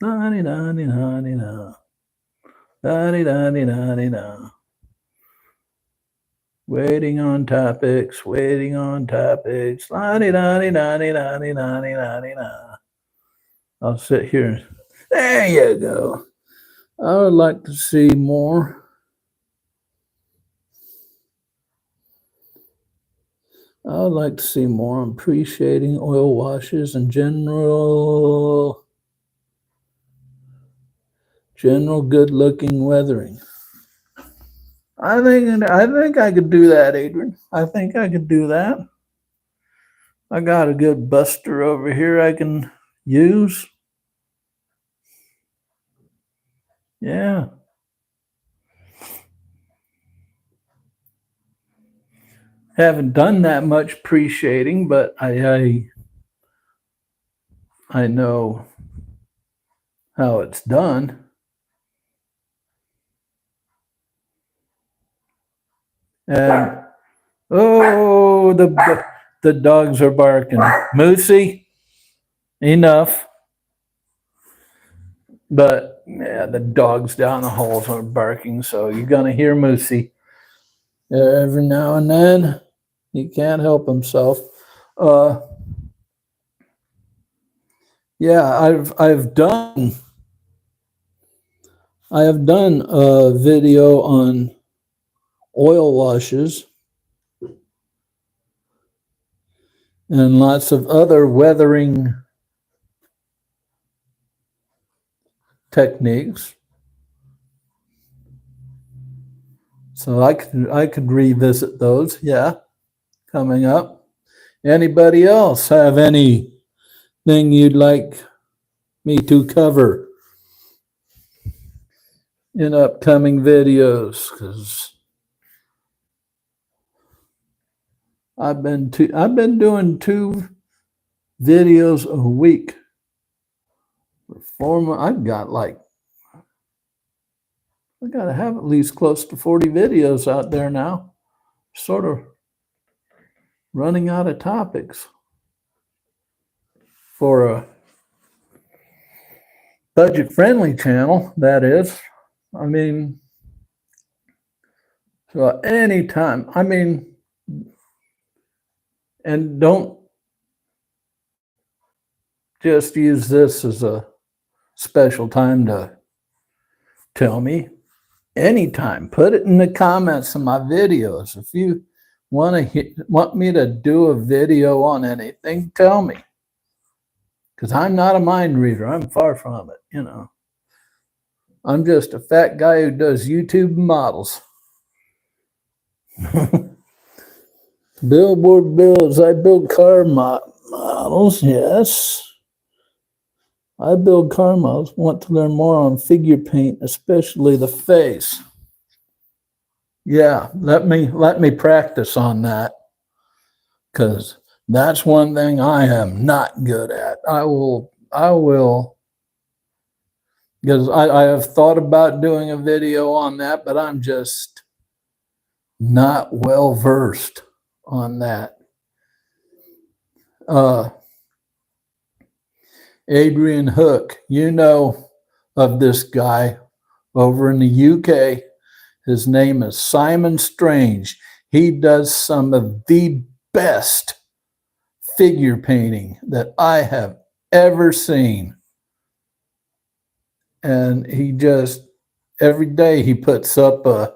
Da-dee-da-dee-da-dee-da. Da-dee-da-dee-da-dee-da. Waiting on topics, waiting on topics. La-dee-da-dee-da-dee-da-dee-da-dee-da-dee-da. I'll sit here. There you go. I would like to see more. I would like to see more on appreciating oil washes and general good-looking weathering. I think I could do that, Adrian. I think I could do that. I got a good buster over here I can use. Yeah. Haven't done that much appreciating, but I know how it's done. And oh, the dogs are barking. Moosey, enough. But yeah, the dogs down the halls are barking, so you're gonna hear Moosey every now and then. He can't help himself. Yeah, I have done a video on oil washes and lots of other weathering techniques. So I could revisit those, yeah, coming up. Anybody else have anything you'd like me to cover in upcoming videos? Because I've been doing 2 videos a week. I've got like I got to have at least close to 40 videos out there now. Sort of running out of topics for a budget-friendly channel, that is. I mean, so anytime, I mean, and don't just use this as a special time to tell me. Anytime, put it in the comments of my videos. If you want me to do a video on anything, tell me. Because I'm not a mind reader. I'm far from it, you know. I'm just a fat guy who does YouTube models. Billboard builds. I build car models, yes. I build car models. Want to learn more on figure paint, especially the face. Yeah, let me practice on that, because that's one thing I am not good at. I will, because I have thought about doing a video on that, but I'm just not well versed on that. Adrian Hook, you know of this guy over in the UK. His name is Simon Strange. He does some of the best figure painting that I have ever seen. And he just, every day he puts up a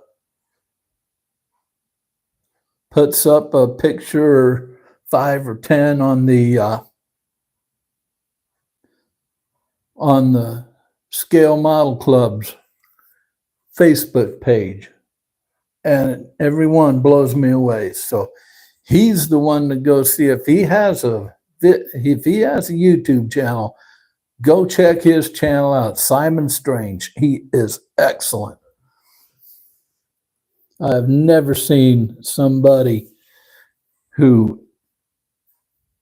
picture, or 5 or 10 on the Scale Model Club's Facebook page, and everyone blows me away. So he's the one to go see. If he has a YouTube channel, go check his channel out. Simon Strange. He is excellent. I've never seen somebody who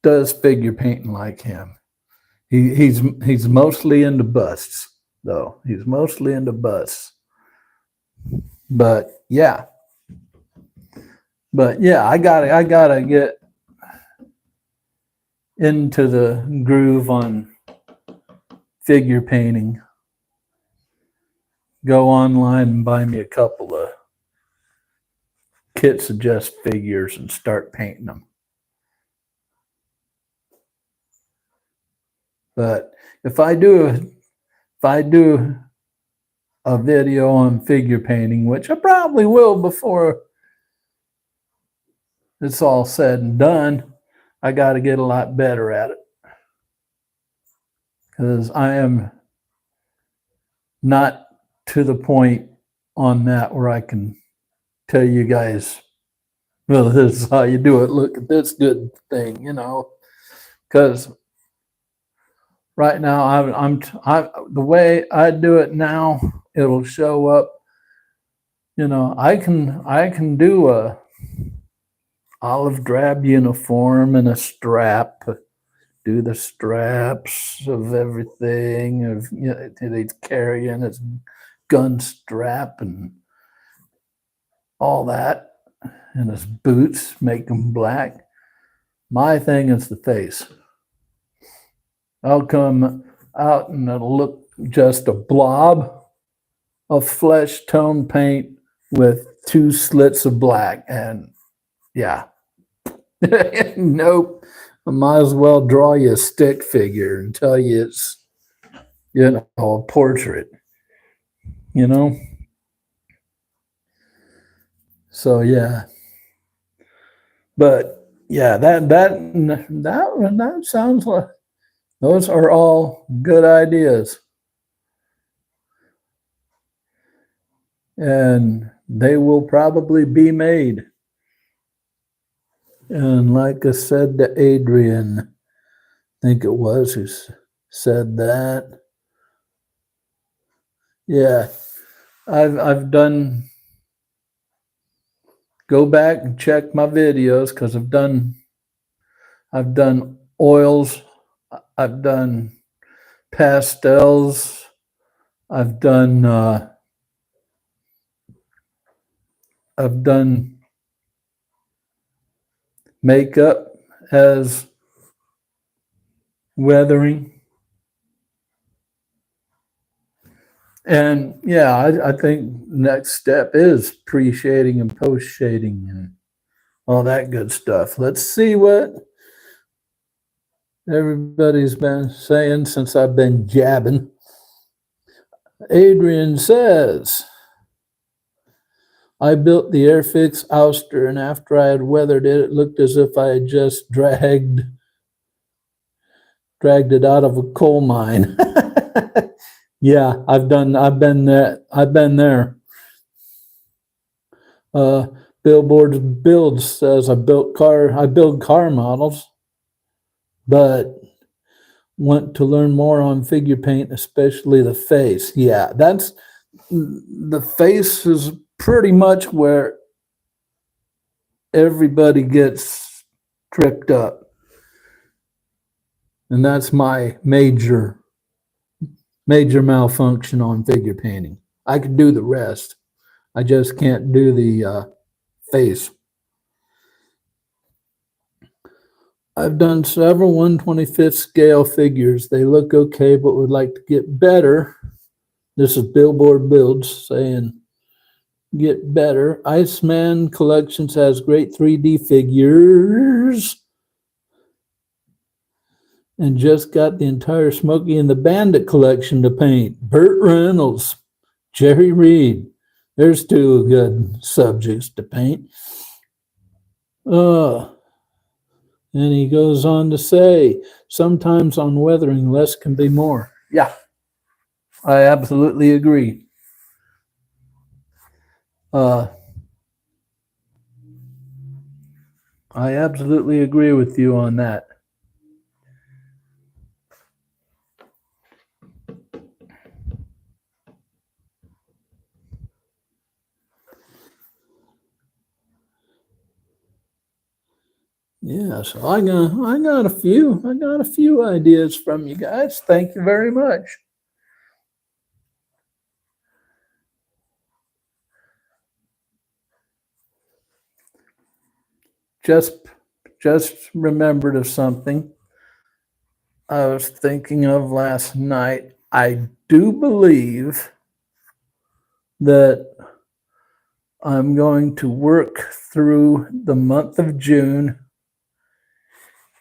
does figure painting like him. He's mostly into busts, though. He's mostly into busts. But yeah, I gotta get into the groove on figure painting. Go online and buy me a couple of kits of just figures and start painting them. But if I do a video on figure painting, which I probably will before it's all said and done, I got to get a lot better at it, because I am not to the point on that where I can tell you guys, well, this is how you do it. Look at this good thing, you know, because right now I'm the way I do it now, it'll show up. You know, I can do a olive drab uniform and a strap, do the straps of everything, of, you know, he's carrying his gun strap and all that, and his boots, make them black. My thing is the face. I'll come out and it'll look just a blob of flesh tone paint with 2 slits of black, and yeah. Nope. I might as well draw you a stick figure and tell you it's, you know, a portrait, you know? So yeah. But yeah, that sounds like, those are all good ideas. And they will probably be made. And like I said to Adrian, I think it was, who said that. Yeah, I've done, go back and check my videos, because I've done oils, I've done pastels, I've done I've done makeup as weathering. And yeah, I think next step is pre-shading and post-shading and all that good stuff. Let's see what everybody's been saying since I've been jabbing. Adrian says, I built the Airfix ouster, and after I had weathered it, it looked as if I had just dragged it out of a coal mine. Yeah, I've been there. Billboard Builds says I build car models, but want to learn more on figure paint, especially the face. Yeah, the face is pretty much where everybody gets tripped up. And that's my major malfunction on figure painting. I can do the rest. I just can't do the face. I've done several 1/25th scale figures. They look okay, but would like to get better. This is Billboard Builds saying, get better. Iceman Collections has great 3D figures. And just got the entire Smokey and the Bandit collection to paint. Burt Reynolds, Jerry Reed. There's two good subjects to paint. And he goes on to say, sometimes on weathering, less can be more. Yeah, I absolutely agree. I absolutely agree with you on that. Yeah, so I got a few ideas from you guys. Thank you very much. Just remembered of something I was thinking of last night. I do believe that I'm going to work through the month of June,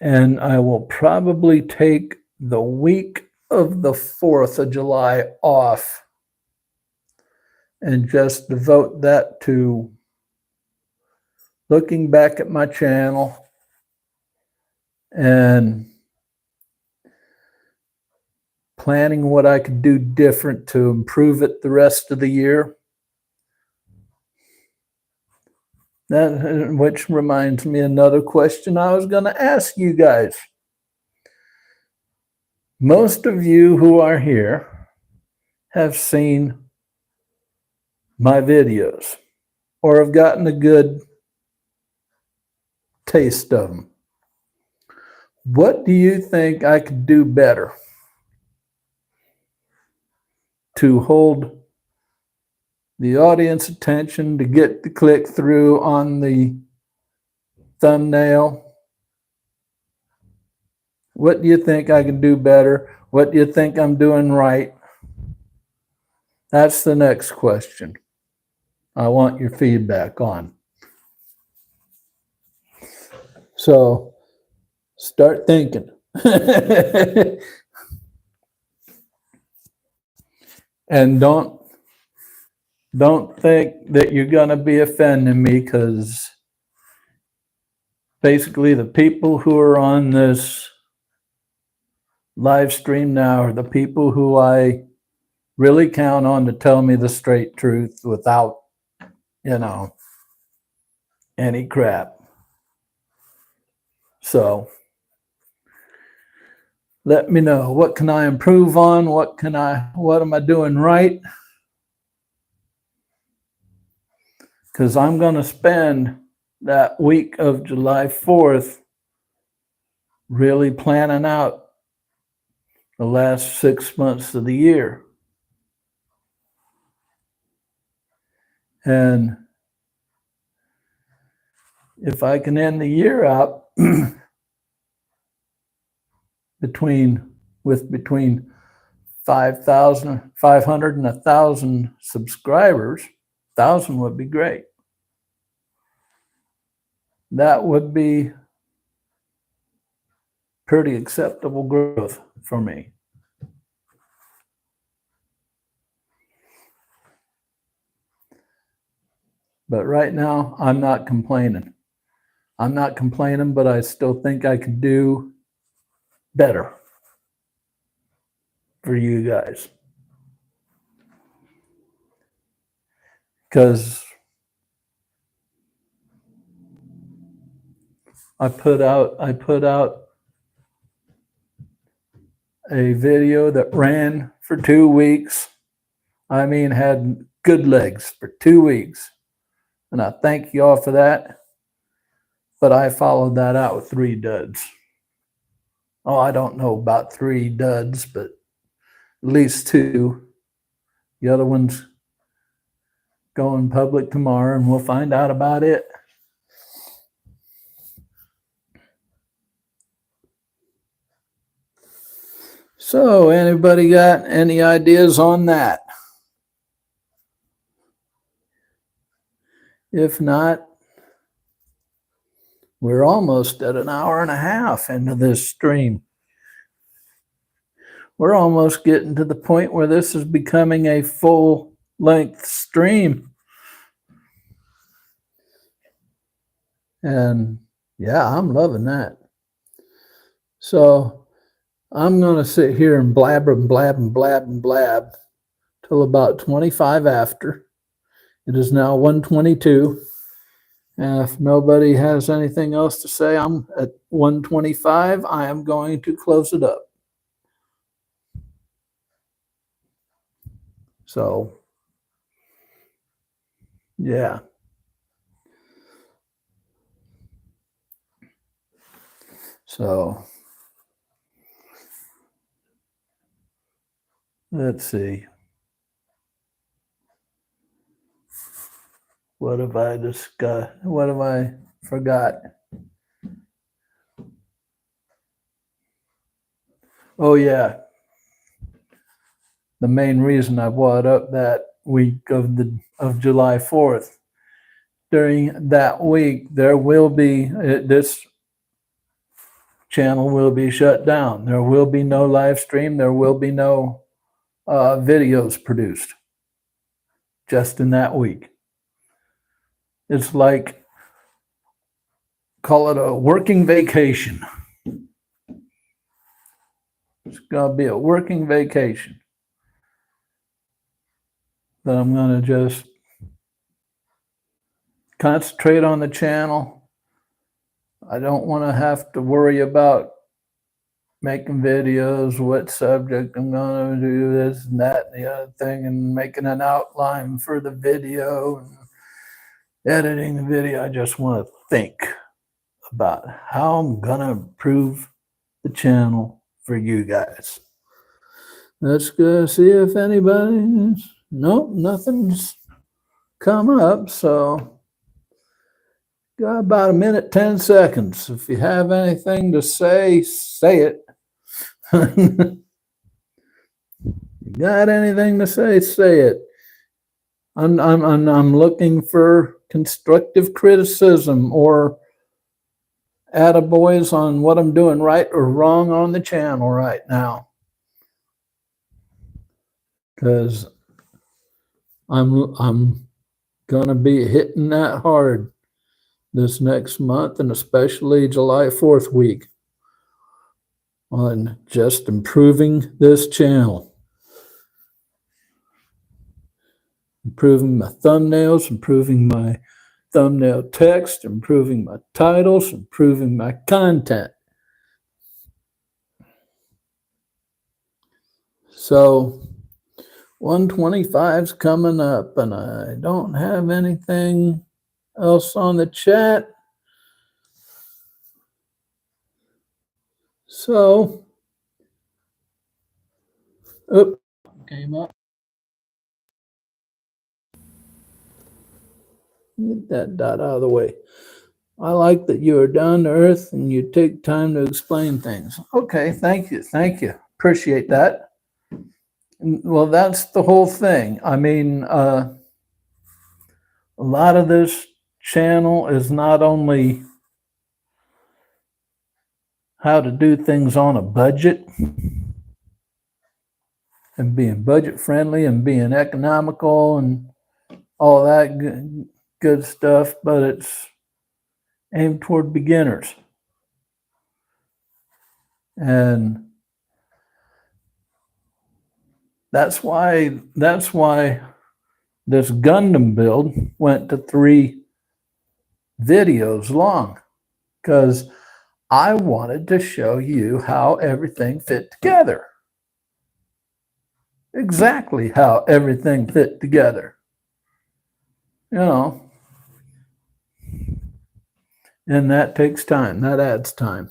and I will probably take the week of the 4th of July off and just devote that to looking back at my channel and planning what I could do different to improve it the rest of the year. Which reminds me another question I was going to ask you guys. Most of you who are here have seen my videos or have gotten a good taste of them. What do you think I could do better to hold the audience attention, to get the click through on the thumbnail? What do you think I can do better? What do you think I'm doing right? That's the next question I want your feedback on. So start thinking. And don't think that you're going to be offending me, because basically the people who are on this live stream now are the people who I really count on to tell me the straight truth without, any crap. So let me know, what can I improve on? What am I doing right? Because I'm going to spend that week of July 4th really planning out the last 6 months of the year. And if I can end the year out between 5,500 and 1,000 subscribers, 1,000 would be great. That would be pretty acceptable growth for me. But right now, I'm not complaining. I'm not complaining, but I still think I could do better for you guys. Because I put out a video that ran for 2 weeks. I mean, had good legs for 2 weeks. And I thank you all for that. But I followed that out with 3 duds. Oh, I don't know about 3 duds, but at least 2. The other one's going public tomorrow, and we'll find out about it. So, anybody got any ideas on that? If not, we're almost at an hour and a half into this stream. We're almost getting to the point where this is becoming a full-length stream. And yeah, I'm loving that. So I'm going to sit here and blab and blab and blab and blab till about 25 after. It is now 1:22. And if nobody has anything else to say, I'm at 1:25. I am going to close it up. So, yeah. So, let's see. What have I discussed? What have I forgot? Oh, yeah. The main reason I brought up that week of July 4th. During that week, there will be this channel will be shut down. There will be no live stream. There will be no videos produced. Just in that week. It's like, call it a working vacation. It's going to be a working vacation. That I'm going to just concentrate on the channel. I don't want to have to worry about making videos, what subject I'm going to do, this and that and the other thing, and making an outline for the video and editing the video. I just want to think about how I'm going to improve the channel for you guys. Let's go see if anybody's... Nope, nothing's come up, so got about 1:10 seconds. If you have anything to say, say it. You got anything to say, say it. I'm looking for constructive criticism or attaboys on what I'm doing right or wrong on the channel right now. Because I'm gonna be hitting that hard this next month, and especially July 4th week, on just improving this channel. Improving my thumbnails, improving my thumbnail text, improving my titles, improving my content. So 125's coming up, and I don't have anything else on the chat. So, came up. Get that dot out of the way. I like that you are down to earth and you take time to explain things. Okay, thank you. Thank you. Appreciate that. Well, that's the whole thing. I mean, a lot of this channel is not only how to do things on a budget and being budget friendly and being economical and all that good stuff, but it's aimed toward beginners. And that's why this Gundam build went to 3 videos long, because I wanted to show you how everything fit together. Exactly how everything fit together. You know, and that takes time. That adds time.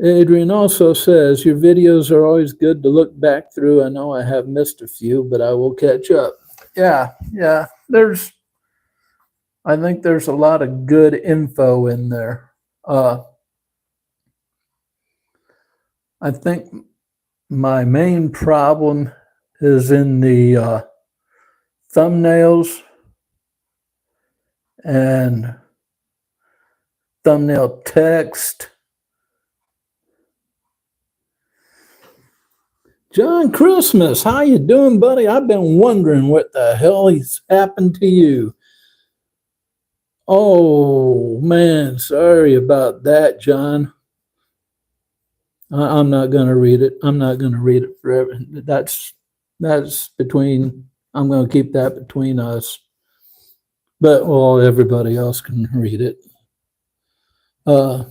Adrian also says, your videos are always good to look back through. I know I have missed a few, but I will catch up. Yeah. I think there's a lot of good info in there. I think my main problem is in the thumbnails and thumbnail text. John Christmas, how you doing, buddy? I've been wondering what the hell has happened to you. Oh, man, sorry about that, John. I'm not going to read it. I'm not going to read it forever. That's between, I'm going to keep that between us. But, well, everybody else can read it. Yeah,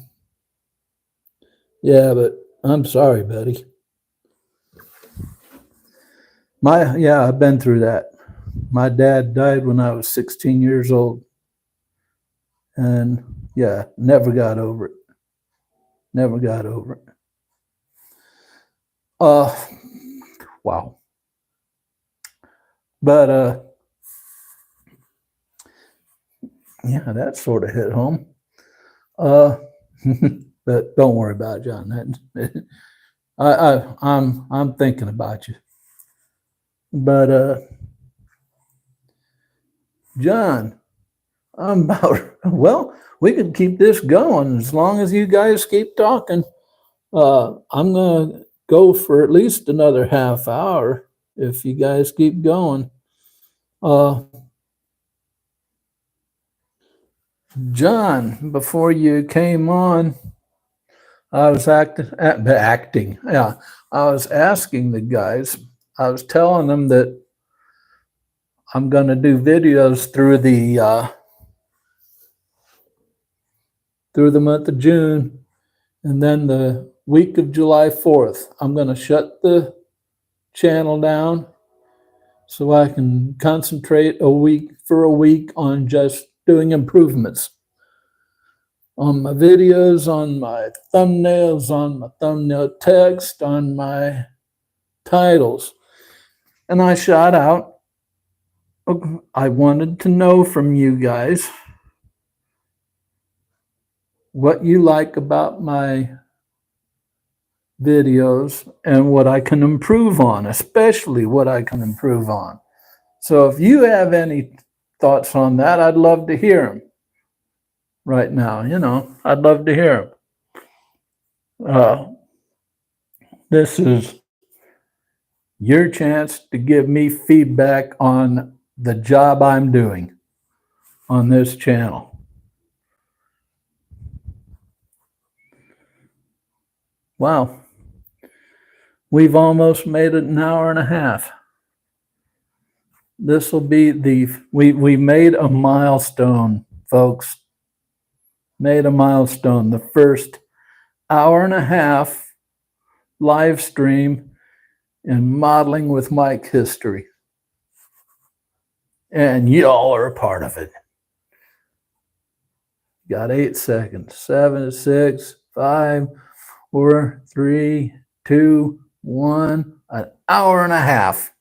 but I'm sorry, buddy. I've been through that. My dad died when I was 16 years old. And yeah, never got over it. Never got over it. Wow. But yeah, that sort of hit home. But don't worry about it, John. I'm thinking about you. But John, I'm about, well, we can keep this going as long as you guys keep talking. I'm gonna go for at least another half hour if you guys keep going. John, before you came on, I was acting. Yeah, I was asking the guys. I was telling them that I'm going to do videos through the month of June, and then the week of July 4th, I'm going to shut the channel down so I can concentrate a week on just doing improvements on my videos, on my thumbnails, on my thumbnail text, on my titles. And I shot out. I wanted to know from you guys what you like about my videos and what I can improve on, especially what I can improve on. So if you have any thoughts on that, I'd love to hear them right now. I'd love to hear them. This is your chance to give me feedback on the job I'm doing on this channel. Wow. We've almost made it an hour and a half. This will be we made a milestone, folks. Made a milestone. The first hour and a half live stream in Modeling with Mike history. And y'all are a part of it. Got 8 seconds. 7, 6, 5, 4, 3, 2, 1. An hour and a half.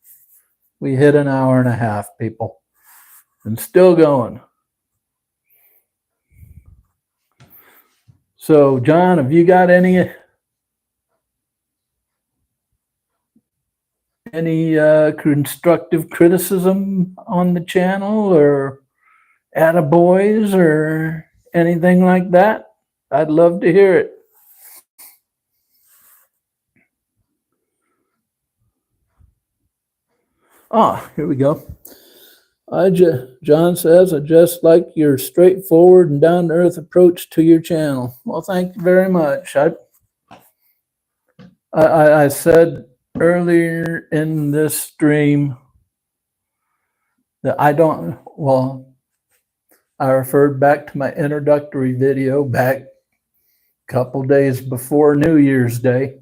We hit an hour and a half, people. And still going. So, John, have you got any constructive criticism on the channel, or attaboys, or anything like that? I'd love to hear it. Here we go. John says, I just like your straightforward and down-to-earth approach to your channel. Well, thank you very much. I said earlier in this stream that I referred back to my introductory video back a couple days before New Year's Day.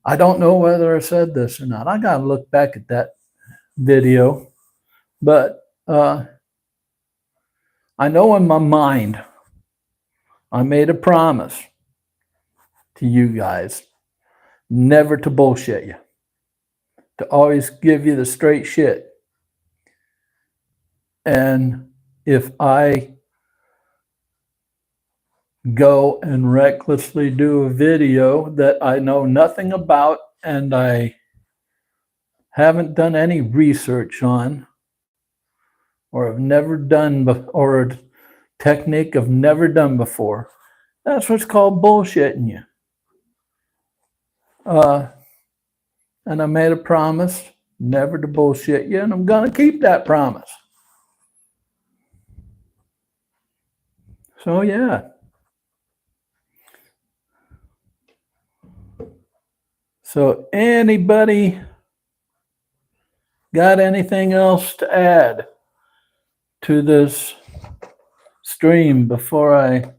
I don't know whether I said this or not. I got to look back at that video. But I know in my mind, I made a promise to you guys never to bullshit you, to always give you the straight shit. And if I go and recklessly do a video that I know nothing about and I haven't done any research on, or have never done, or a technique I've never done before, that's what's called bullshitting you. And I made a promise never to bullshit you, and I'm going to keep that promise. So, yeah. So, anybody got anything else to add to this stream before I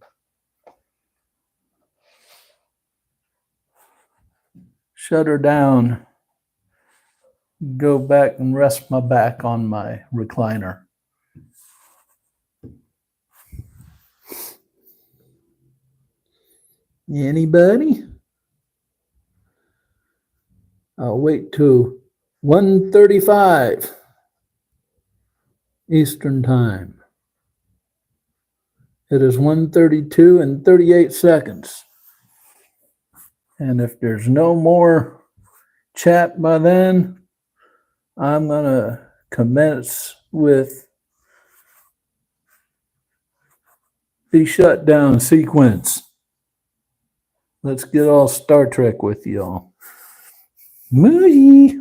shut her down, go back and rest my back on my recliner? Anybody? I'll wait till 1:35 Eastern Time. It is 1:32 and 38 seconds. And if there's no more chat by then, I'm going to commence with the shutdown sequence. Let's get all Star Trek with y'all. Moosey.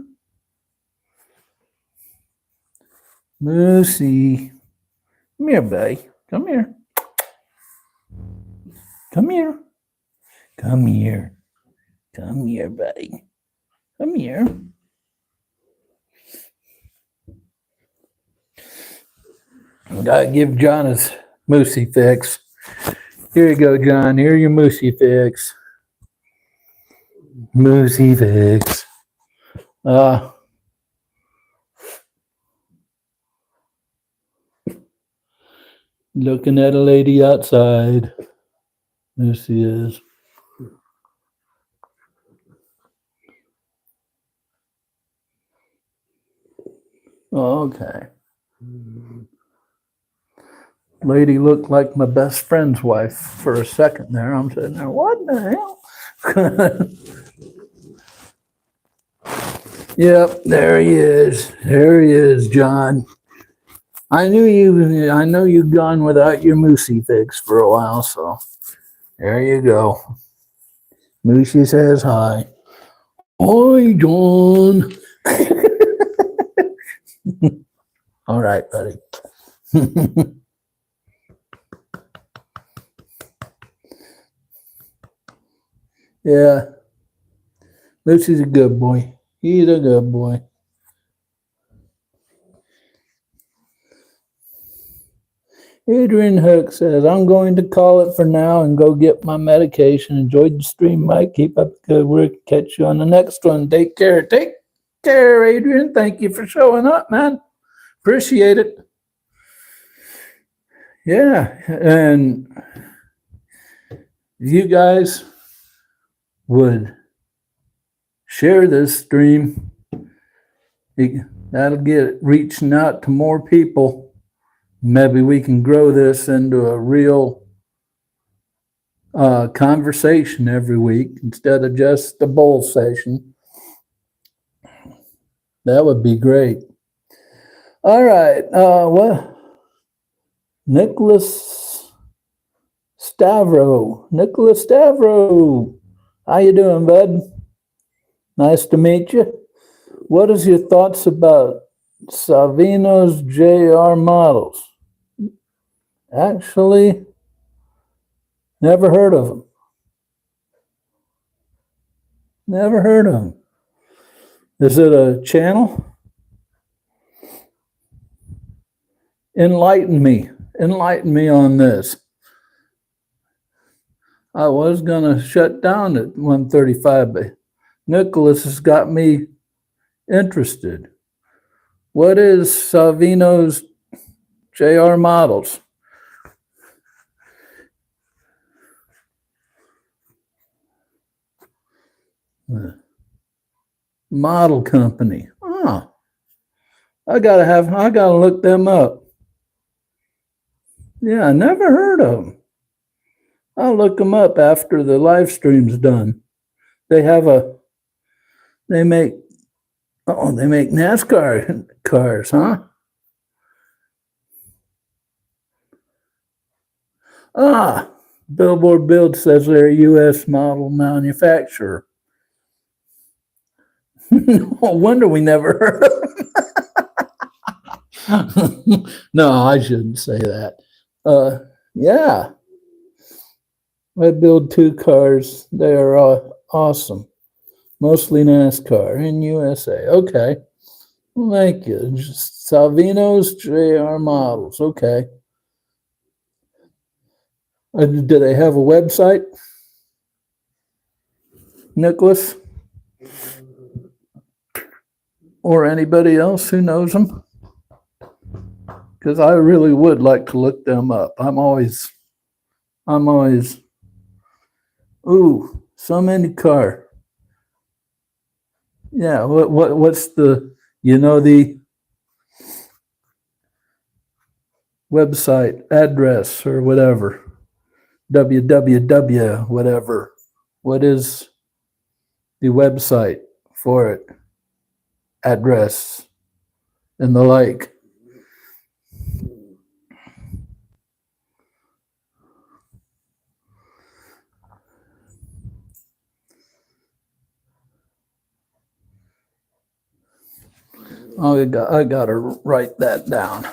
Moosey. Come here, buddy. Come here. Come here. Come here. Come here, buddy. Come here. I gotta give John his Moosey fix. Here you go, John. Here your Moosey fix. Moosey fix. Looking at a lady outside. There she is. Okay. Lady looked like my best friend's wife for a second there. I'm sitting there, what the hell? Yep, there he is. There he is, John. I know you've gone without your Moosey fix for a while, so there you go. Moosey says hi. Hi, John. All right, buddy. Yeah. Moosey's a good boy. He's a good boy. Adrian Hook says, I'm going to call it for now and go get my medication. Enjoyed the stream, Mike. Keep up the good work. Catch you on the next one. Take care. Take care, Adrian. Thank you for showing up, man. Appreciate it. Yeah, and you guys would share this stream, that'll get it reaching out to more people. Maybe we can grow this into a real conversation every week instead of just a bowl session. That would be great. All right. What? Nicholas Stavro. Nicholas Stavro. How you doing, bud? Nice to meet you. What is your thoughts about Savino's JR models? Actually, never heard of them. Never heard of them. Is it a channel? Enlighten me. Enlighten me on this. I was going to shut down at 135, but Nicholas has got me interested. What is Savino's JR models? Model company. Oh, I gotta look them up. Yeah, I never heard of them. I'll look them up after the live stream's done. They make NASCAR cars, huh? Billboard Build says they're a U.S. model manufacturer. No wonder we never heard of them. No, I shouldn't say that. Yeah. I build 2 cars. They are awesome. Mostly NASCAR in USA. Okay. Well, thank you. Savino's JR models. Okay. Do they have a website, Nicholas? Or anybody else who knows them? Because I really would like to look them up. I'm always, ooh, so many car. Yeah, what's the website address or whatever? www whatever. What is the website for it? Address and the like. Oh, I gotta write that down.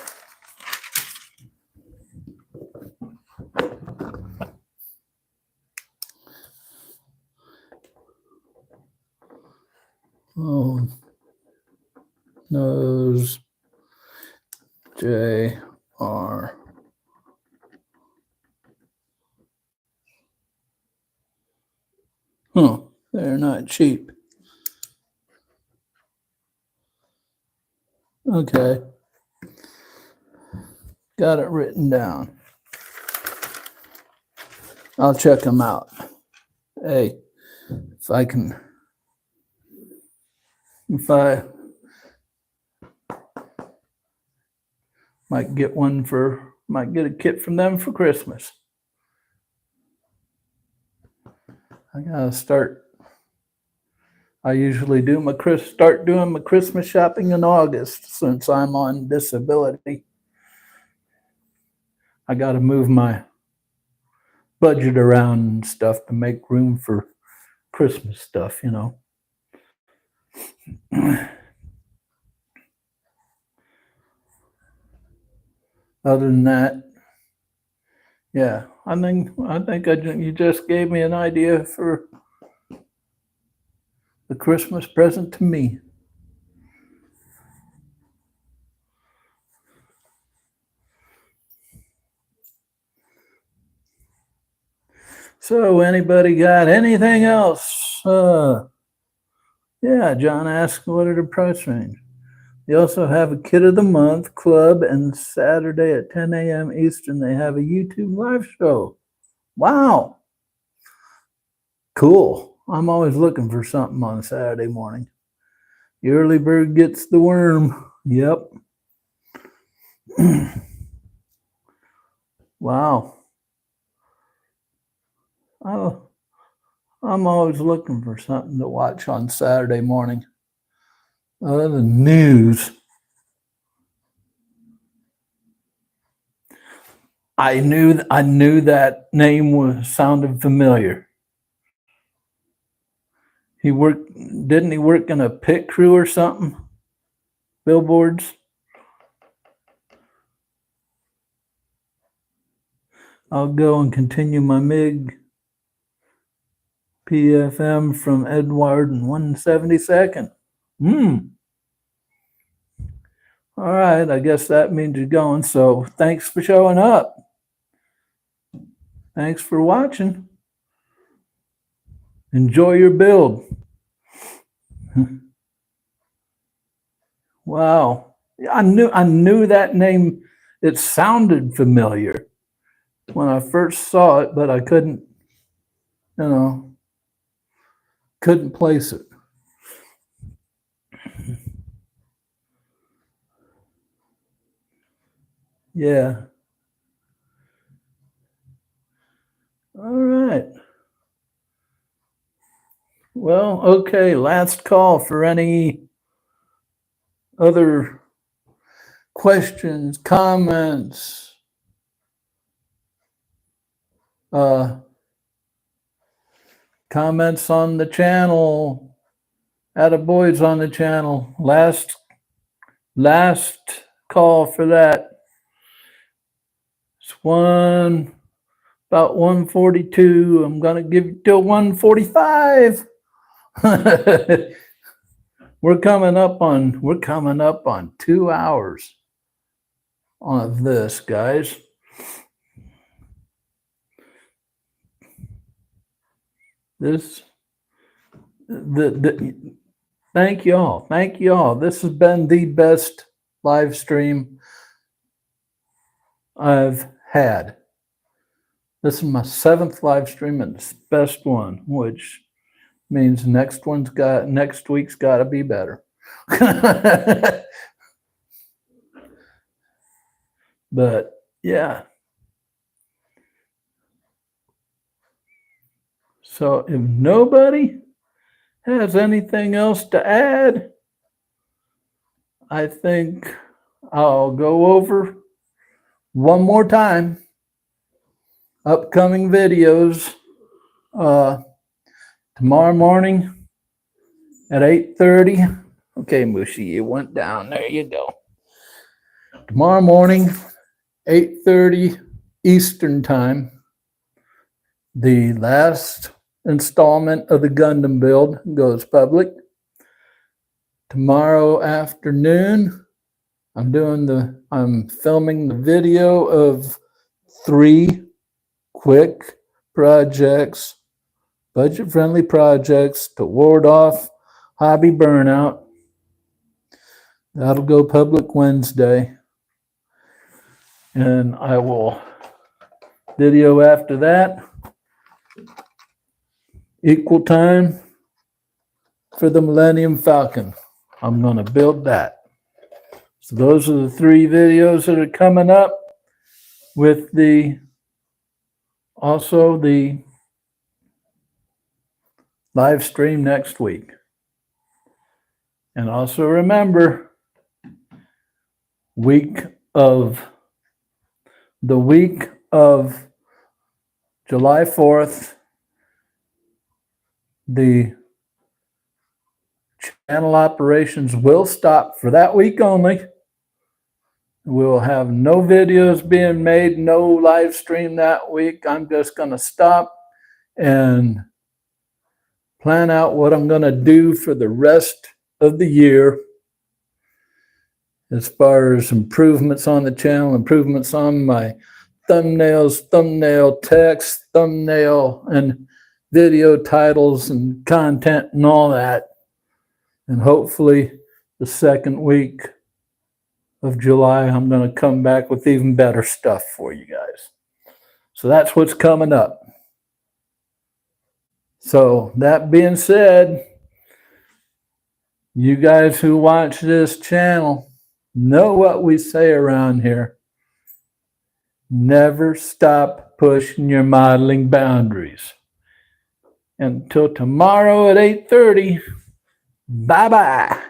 Oh, knows JR. Huh, they're not cheap. Okay. Got it written down. I'll check them out. Hey, if I might get a kit from them for Christmas. I gotta start. I usually start doing my Christmas shopping in August since I'm on disability. I gotta move my budget around and stuff to make room for Christmas stuff, Other than that, yeah, I think you just gave me an idea for the Christmas present to me. So, anybody got anything else? Yeah, John asked, what are the price range? They also have a Kid of the Month club, and Saturday at 10 a.m. Eastern, they have a YouTube live show. Wow. Cool. I'm always looking for something on Saturday morning. The early bird gets the worm. Yep. Wow. Oh, I'm always looking for something to watch on Saturday morning. The news. I knew that name sounded familiar. Didn't he work in a pit crew or something? Billboards. I'll go and continue my MiG PFM from Edward and 172nd. All right, I guess that means you're going. So thanks for showing up. Thanks for watching. Enjoy your build. Wow. I knew that name. It sounded familiar when I first saw it, but I couldn't place it. Yeah. All right. Well, okay, last call for any other questions, comments, comments on the channel, attaboys on the channel. Last call for that. It's about 1:42. I'm gonna give you till 1:45. We're coming up on 2 hours on this, guys. Thank you all. This has been the best live stream I've had. This is my 7th live stream and it's the best one, which means next week's got to be better. But yeah. So if nobody has anything else to add, I think I'll go over one more time upcoming videos. Tomorrow morning at 8:30. Okay, Mushy, you went down. There you go. Tomorrow morning, 8:30 Eastern Time, the last installment of the Gundam build goes public. Tomorrow afternoon, I'm filming the video of 3 quick projects, budget-friendly projects to ward off hobby burnout. That'll go public Wednesday. And I will video after that. Equal time for the Millennium Falcon. I'm going to build that. So those are the 3 videos that are coming up with also the live stream next week. And also remember, the week of July 4th, the channel operations will stop for that week only. We'll have no videos being made, no live stream that week. I'm just going to stop and plan out what I'm going to do for the rest of the year as far as improvements on the channel, improvements on my thumbnails, thumbnail text, thumbnail and video titles and content and all that. And hopefully the second week of July, I'm going to come back with even better stuff for you guys. So that's what's coming up. So that being said, you guys who watch this channel know what we say around here. Never stop pushing your modeling boundaries. Until tomorrow at 8:30. Bye-bye.